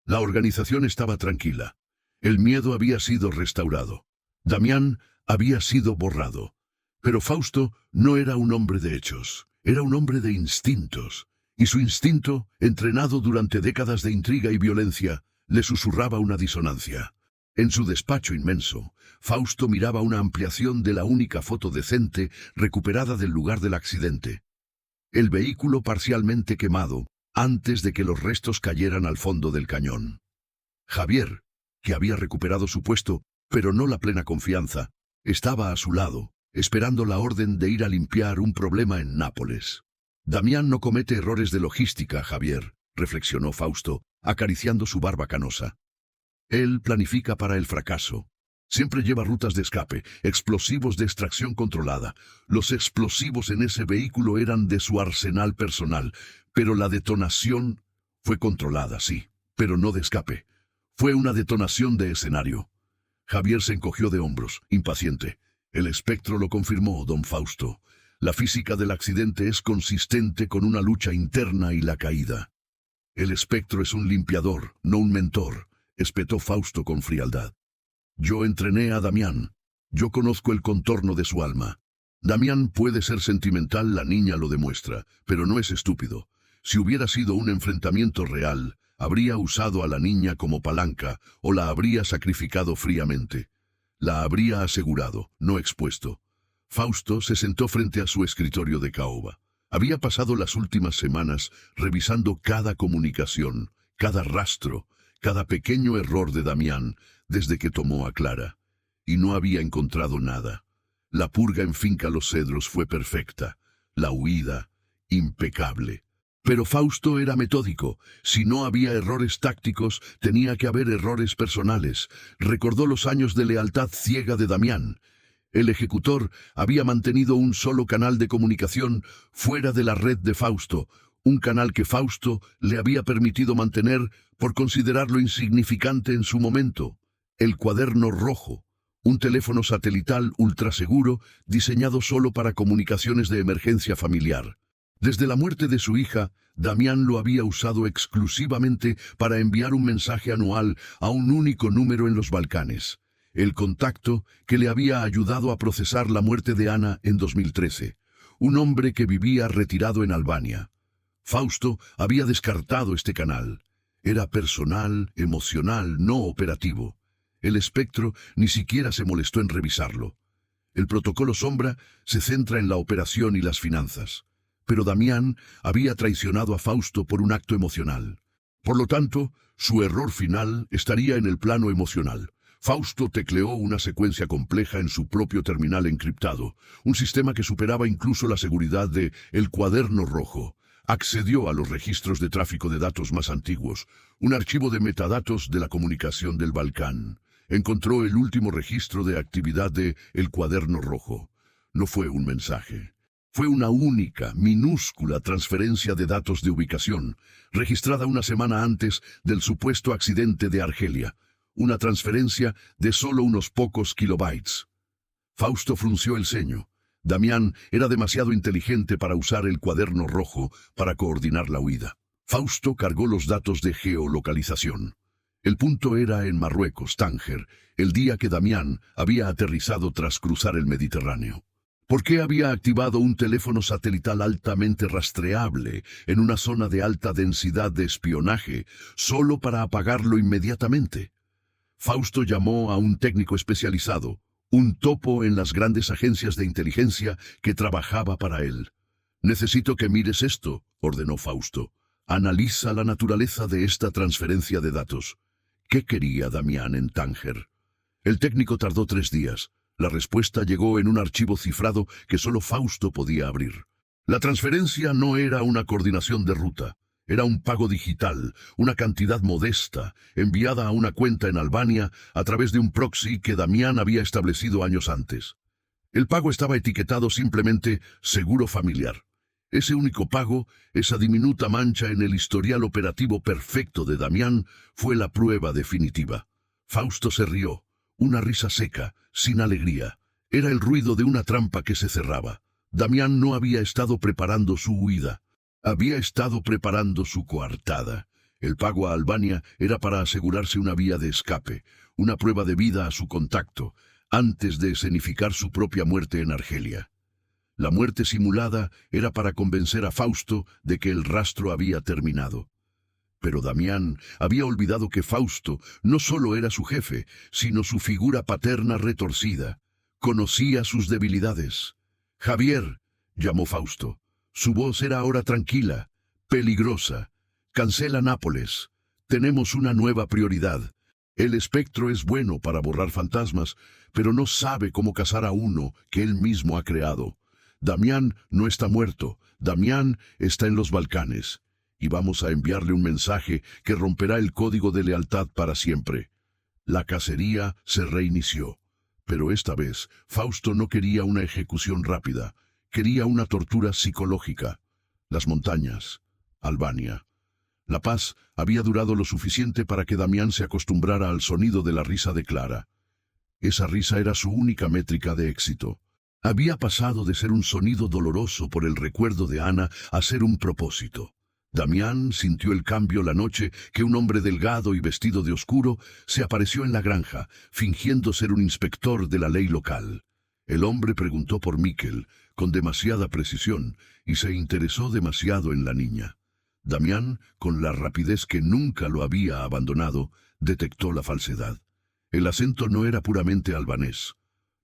[SPEAKER 1] La organización estaba tranquila. El miedo había sido restaurado. Damián había sido borrado. Pero Fausto no era un hombre de hechos, era un hombre de instintos. Y su instinto, entrenado durante décadas de intriga y violencia, le susurraba una disonancia. En su despacho inmenso, Fausto miraba una ampliación de la única foto decente recuperada del lugar del accidente. El vehículo parcialmente quemado, antes de que los restos cayeran al fondo del cañón. Javier, que había recuperado su puesto, pero no la plena confianza, estaba a su lado, esperando la orden de ir a limpiar un problema en Nápoles. Damián no comete errores de logística, Javier, reflexionó Fausto, acariciando su barba canosa. Él planifica para el fracaso. Siempre lleva rutas de escape, explosivos de extracción controlada. Los explosivos en ese vehículo eran de su arsenal personal, pero la detonación fue controlada, sí, pero no de escape. Fue una detonación de escenario. Javier se encogió de hombros, impaciente. El espectro lo confirmó, don Fausto. La física del accidente es consistente con una lucha interna y la caída. El espectro es un limpiador, no un mentor, espetó Fausto con frialdad. Yo entrené a Damián. Yo conozco el contorno de su alma. Damián puede ser sentimental, la niña lo demuestra, pero no es estúpido. Si hubiera sido un enfrentamiento real, habría usado a la niña como palanca o la habría sacrificado fríamente. La habría asegurado, no expuesto. Fausto se sentó frente a su escritorio de caoba. Había pasado las últimas semanas revisando cada comunicación, cada rastro, cada pequeño error de Damián desde que tomó a Clara. Y no había encontrado nada. La purga en Finca Los Cedros fue perfecta. La huida, impecable. Pero Fausto era metódico. Si no había errores tácticos, tenía que haber errores personales. Recordó los años de lealtad ciega de Damián. El ejecutor había mantenido un solo canal de comunicación fuera de la red de Fausto, un canal que Fausto le había permitido mantener por considerarlo insignificante en su momento. El cuaderno rojo, un teléfono satelital ultraseguro diseñado solo para comunicaciones de emergencia familiar. Desde la muerte de su hija, Damián lo había usado exclusivamente para enviar un mensaje anual a un único número en los Balcanes. El contacto que le había ayudado a procesar la muerte de Ana en 2013. Un hombre que vivía retirado en Albania. Fausto había descartado este canal. Era personal, emocional, no operativo. El espectro ni siquiera se molestó en revisarlo. El protocolo Sombra se centra en la operación y las finanzas. Pero Damián había traicionado a Fausto por un acto emocional. Por lo tanto, su error final estaría en el plano emocional. Fausto tecleó una secuencia compleja en su propio terminal encriptado, un sistema que superaba incluso la seguridad de El Cuaderno Rojo. Accedió a los registros de tráfico de datos más antiguos, un archivo de metadatos de la comunicación del Balcán. Encontró el último registro de actividad de El Cuaderno Rojo. No fue un mensaje. Fue una única, minúscula transferencia de datos de ubicación, registrada una semana antes del supuesto accidente de Argelia. Una transferencia de solo unos pocos kilobytes. Fausto frunció el ceño. Damián era demasiado inteligente para usar el cuaderno rojo para coordinar la huida. Fausto cargó los datos de geolocalización. El punto era en Marruecos, Tánger, el día que Damián había aterrizado tras cruzar el Mediterráneo. ¿Por qué había activado un teléfono satelital altamente rastreable en una zona de alta densidad de espionaje solo para apagarlo inmediatamente? Fausto llamó a un técnico especializado, un topo en las grandes agencias de inteligencia que trabajaba para él. «Necesito que mires esto», ordenó Fausto. «Analiza la naturaleza de esta transferencia de datos». ¿Qué quería Damián en Tánger? El técnico tardó 3 días. La respuesta llegó en un archivo cifrado que solo Fausto podía abrir. La transferencia no era una coordinación de ruta. Era un pago digital, una cantidad modesta, enviada a una cuenta en Albania a través de un proxy que Damián había establecido años antes. El pago estaba etiquetado simplemente «seguro familiar». Ese único pago, esa diminuta mancha en el historial operativo perfecto de Damián, fue la prueba definitiva. Fausto se rió, una risa seca, sin alegría. Era el ruido de una trampa que se cerraba. Damián no había estado preparando su huida. Había estado preparando su coartada. El pago a Albania era para asegurarse una vía de escape, una prueba de vida a su contacto, antes de escenificar su propia muerte en Argelia. La muerte simulada era para convencer a Fausto de que el rastro había terminado. Pero Damián había olvidado que Fausto no solo era su jefe, sino su figura paterna retorcida. Conocía sus debilidades. «Javier», llamó Fausto. Su voz era ahora tranquila, peligrosa. «Cancela Nápoles. Tenemos una nueva prioridad. El espectro es bueno para borrar fantasmas, pero no sabe cómo cazar a uno que él mismo ha creado. Damián no está muerto. Damián está en los Balcanes. Y vamos a enviarle un mensaje que romperá el código de lealtad para siempre». La cacería se reinició. Pero esta vez, Fausto no quería una ejecución rápida. Quería una tortura psicológica. Las montañas. Albania. La paz había durado lo suficiente para que Damián se acostumbrara al sonido de la risa de Clara. Esa risa era su única métrica de éxito. Había pasado de ser un sonido doloroso por el recuerdo de Ana a ser un propósito. Damián sintió el cambio la noche que un hombre delgado y vestido de oscuro se apareció en la granja, fingiendo ser un inspector de la ley local. El hombre preguntó por Miquel, con demasiada precisión, y se interesó demasiado en la niña. Damián, con la rapidez que nunca lo había abandonado, detectó la falsedad. El acento no era puramente albanés.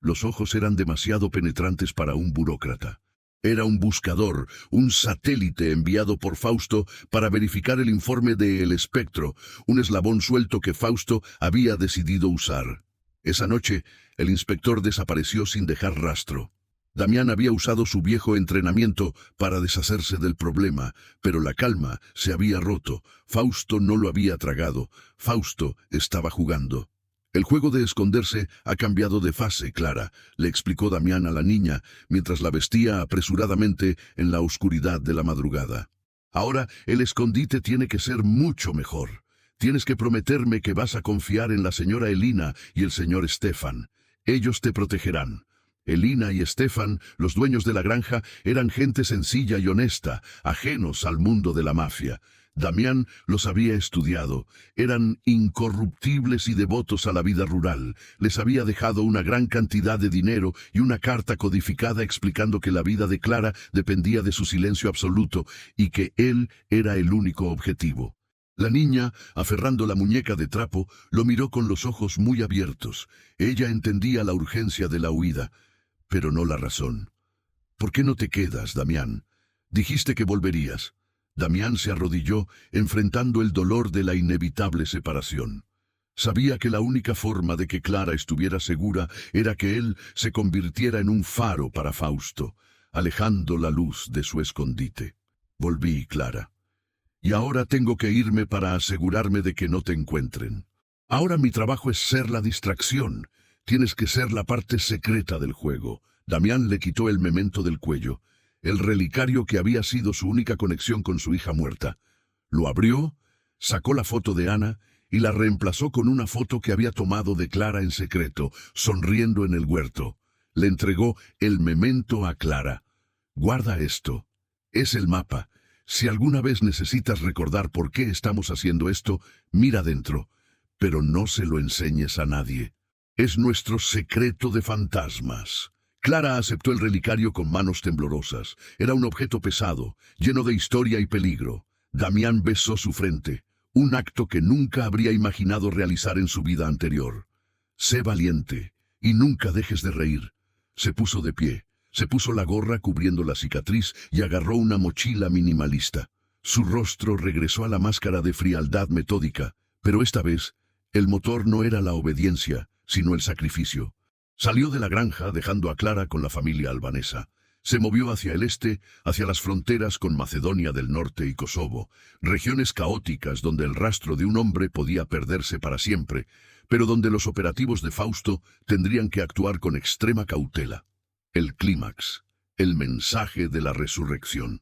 [SPEAKER 1] Los ojos eran demasiado penetrantes para un burócrata. Era un buscador, un satélite enviado por Fausto para verificar el informe de El Espectro, un eslabón suelto que Fausto había decidido usar. Esa noche, el inspector desapareció sin dejar rastro. Damián había usado su viejo entrenamiento para deshacerse del problema, pero la calma se había roto. Fausto no lo había tragado. Fausto estaba jugando. El juego de esconderse ha cambiado de fase, Clara, le explicó Damián a la niña, mientras la vestía apresuradamente en la oscuridad de la madrugada. Ahora el escondite tiene que ser mucho mejor. Tienes que prometerme que vas a confiar en la señora Elina y el señor Stefan. Ellos te protegerán. Elina y Stefan, los dueños de la granja, eran gente sencilla y honesta, ajenos al mundo de la mafia. Damián los había estudiado. Eran incorruptibles y devotos a la vida rural. Les había dejado una gran cantidad de dinero y una carta codificada explicando que la vida de Clara dependía de su silencio absoluto y que él era el único objetivo. La niña, aferrando la muñeca de trapo, lo miró con los ojos muy abiertos. Ella entendía la urgencia de la huida, pero no la razón. ¿Por qué no te quedas, Damián? Dijiste que volverías. Damián se arrodilló, enfrentando el dolor de la inevitable separación. Sabía que la única forma de que Clara estuviera segura era que él se convirtiera en un faro para Fausto, alejando la luz de su escondite. Volví, Clara. Y ahora tengo que irme para asegurarme de que no te encuentren. Ahora mi trabajo es ser la distracción. Tienes que ser la parte secreta del juego. Damián le quitó el memento del cuello, el relicario que había sido su única conexión con su hija muerta. Lo abrió, sacó la foto de Ana y la reemplazó con una foto que había tomado de Clara en secreto, sonriendo en el huerto. Le entregó el memento a Clara. Guarda esto. Es el mapa. Si alguna vez necesitas recordar por qué estamos haciendo esto, mira dentro. Pero no se lo enseñes a nadie. Es nuestro secreto de fantasmas. Clara aceptó el relicario con manos temblorosas. Era un objeto pesado, lleno de historia y peligro. Damián besó su frente, un acto que nunca habría imaginado realizar en su vida anterior. Sé valiente, y nunca dejes de reír. Se puso de pie, se puso la gorra cubriendo la cicatriz y agarró una mochila minimalista. Su rostro regresó a la máscara de frialdad metódica, pero esta vez, el motor no era la obediencia, sino el sacrificio. Salió de la granja dejando a Clara con la familia albanesa. Se movió hacia el este, hacia las fronteras con Macedonia del Norte y Kosovo, regiones caóticas donde el rastro de un hombre podía perderse para siempre, pero donde los operativos de Fausto tendrían que actuar con extrema cautela. El clímax, el mensaje de la resurrección.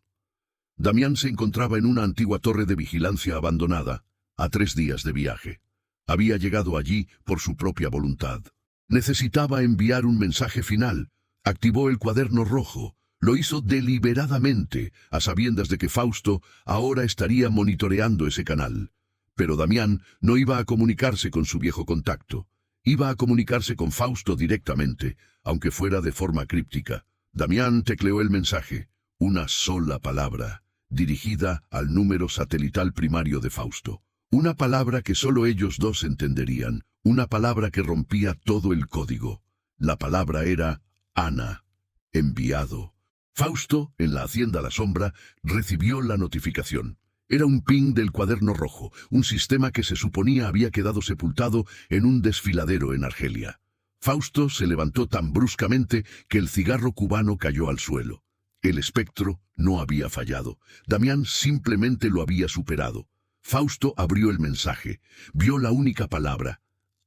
[SPEAKER 1] Damián se encontraba en una antigua torre de vigilancia abandonada, a 3 días de viaje. Había llegado allí por su propia voluntad. Necesitaba enviar un mensaje final. Activó el cuaderno rojo. Lo hizo deliberadamente, a sabiendas de que Fausto ahora estaría monitoreando ese canal. Pero Damián no iba a comunicarse con su viejo contacto. Iba a comunicarse con Fausto directamente, aunque fuera de forma críptica. Damián tecleó el mensaje. Una sola palabra, dirigida al número satelital primario de Fausto. Una palabra que solo ellos dos entenderían. Una palabra que rompía todo el código. La palabra era Ana. Enviado. Fausto, en la hacienda La Sombra, recibió la notificación. Era un ping del cuaderno rojo, un sistema que se suponía había quedado sepultado en un desfiladero en Argelia. Fausto se levantó tan bruscamente que el cigarro cubano cayó al suelo. El espectro no había fallado. Damián simplemente lo había superado. Fausto abrió el mensaje. Vio la única palabra.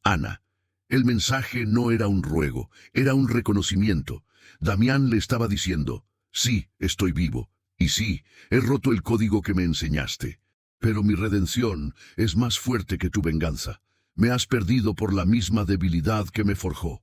[SPEAKER 1] Ana. El mensaje no era un ruego, era un reconocimiento. Damián le estaba diciendo, sí, estoy vivo, y sí, he roto el código que me enseñaste. Pero mi redención es más fuerte que tu venganza. Me has perdido por la misma debilidad que me forjó.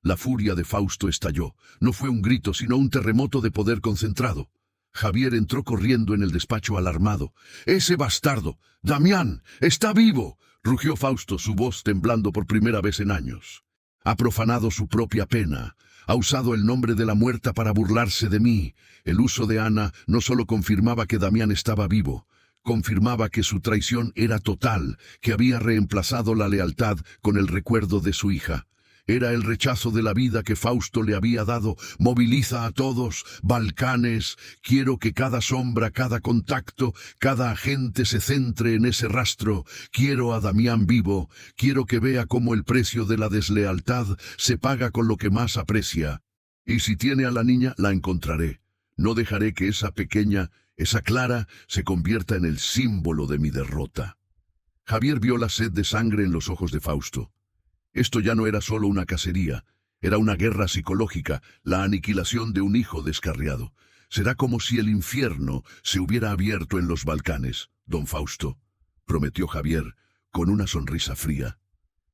[SPEAKER 1] La furia de Fausto estalló. No fue un grito, sino un terremoto de poder concentrado. Javier entró corriendo en el despacho alarmado. «¡Ese bastardo! ¡Damián! ¡Está vivo!», rugió Fausto, su voz temblando por primera vez en años. «Ha profanado su propia pena. Ha usado el nombre de la muerta para burlarse de mí». El uso de Ana no solo confirmaba que Damián estaba vivo, confirmaba que su traición era total, que había reemplazado la lealtad con el recuerdo de su hija. Era el rechazo de la vida que Fausto le había dado. «Moviliza a todos, Balcanes. Quiero que cada sombra, cada contacto, cada agente se centre en ese rastro. Quiero a Damián vivo. Quiero que vea cómo el precio de la deslealtad se paga con lo que más aprecia. Y si tiene a la niña, la encontraré. No dejaré que esa pequeña, esa Clara, se convierta en el símbolo de mi derrota». Javier vio la sed de sangre en los ojos de Fausto. Esto ya no era solo una cacería, era una guerra psicológica, la aniquilación de un hijo descarriado. «Será como si el infierno se hubiera abierto en los Balcanes, don Fausto», prometió Javier, con una sonrisa fría.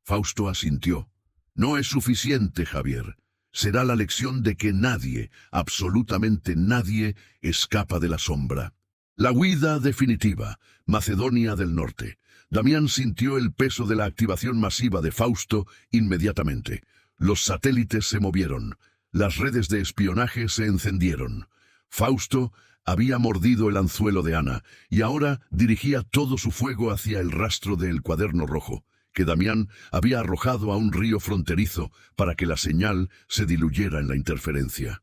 [SPEAKER 1] Fausto asintió. «No es suficiente, Javier. Será la lección de que nadie, absolutamente nadie, escapa de la sombra». La huida definitiva, Macedonia del Norte. Damián sintió el peso de la activación masiva de Fausto inmediatamente. Los satélites se movieron, las redes de espionaje se encendieron. Fausto había mordido el anzuelo de Ana y ahora dirigía todo su fuego hacia el rastro del cuaderno rojo, que Damián había arrojado a un río fronterizo para que la señal se diluyera en la interferencia.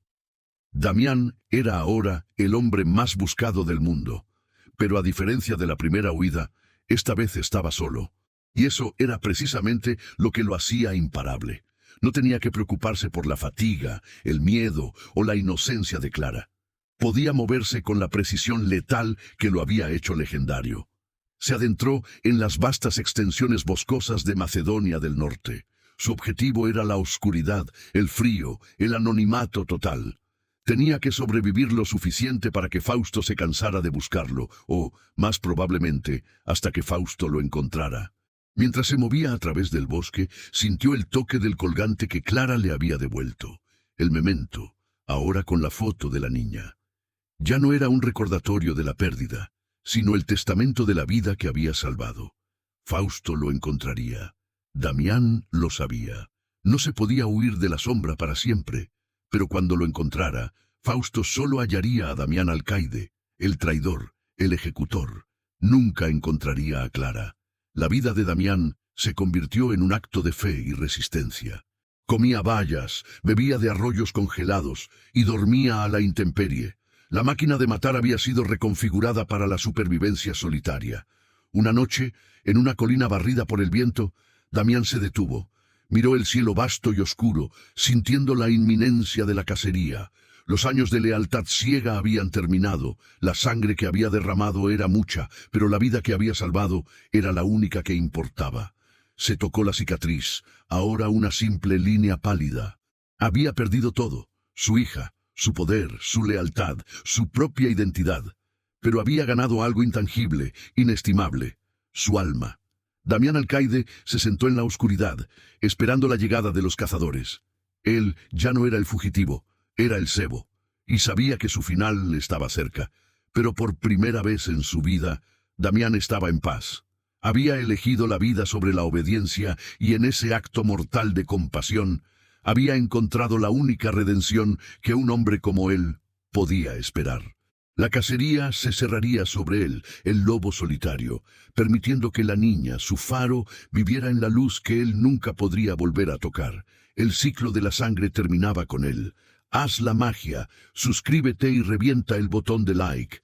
[SPEAKER 1] Damián era ahora el hombre más buscado del mundo, pero a diferencia de la primera huida, esta vez estaba solo, y eso era precisamente lo que lo hacía imparable. No tenía que preocuparse por la fatiga, el miedo o la inocencia de Clara. Podía moverse con la precisión letal que lo había hecho legendario. Se adentró en las vastas extensiones boscosas de Macedonia del Norte. Su objetivo era la oscuridad, el frío, el anonimato total. Tenía que sobrevivir lo suficiente para que Fausto se cansara de buscarlo, o, más probablemente, hasta que Fausto lo encontrara. Mientras se movía a través del bosque, sintió el toque del colgante que Clara le había devuelto. El memento, ahora con la foto de la niña. Ya no era un recordatorio de la pérdida, sino el testamento de la vida que había salvado. Fausto lo encontraría. Damián lo sabía. No se podía huir de la sombra para siempre. Pero cuando lo encontrara, Fausto solo hallaría a Damián Alcaide, el traidor, el ejecutor. Nunca encontraría a Clara. La vida de Damián se convirtió en un acto de fe y resistencia. Comía bayas, bebía de arroyos congelados y dormía a la intemperie. La máquina de matar había sido reconfigurada para la supervivencia solitaria. Una noche, en una colina barrida por el viento, Damián se detuvo. Miró el cielo vasto y oscuro, sintiendo la inminencia de la cacería. Los años de lealtad ciega habían terminado, la sangre que había derramado era mucha, pero la vida que había salvado era la única que importaba. Se tocó la cicatriz, ahora una simple línea pálida. Había perdido todo, su hija, su poder, su lealtad, su propia identidad. Pero había ganado algo intangible, inestimable, su alma. Damián Alcaide se sentó en la oscuridad, esperando la llegada de los cazadores. Él ya no era el fugitivo, era el cebo, y sabía que su final estaba cerca. Pero por primera vez en su vida, Damián estaba en paz. Había elegido la vida sobre la obediencia y en ese acto mortal de compasión, había encontrado la única redención que un hombre como él podía esperar. La cacería se cerraría sobre él, el lobo solitario, permitiendo que la niña, su faro, viviera en la luz que él nunca podría volver a tocar. El ciclo de la sangre terminaba con él. Haz la magia, suscríbete y revienta el botón de like.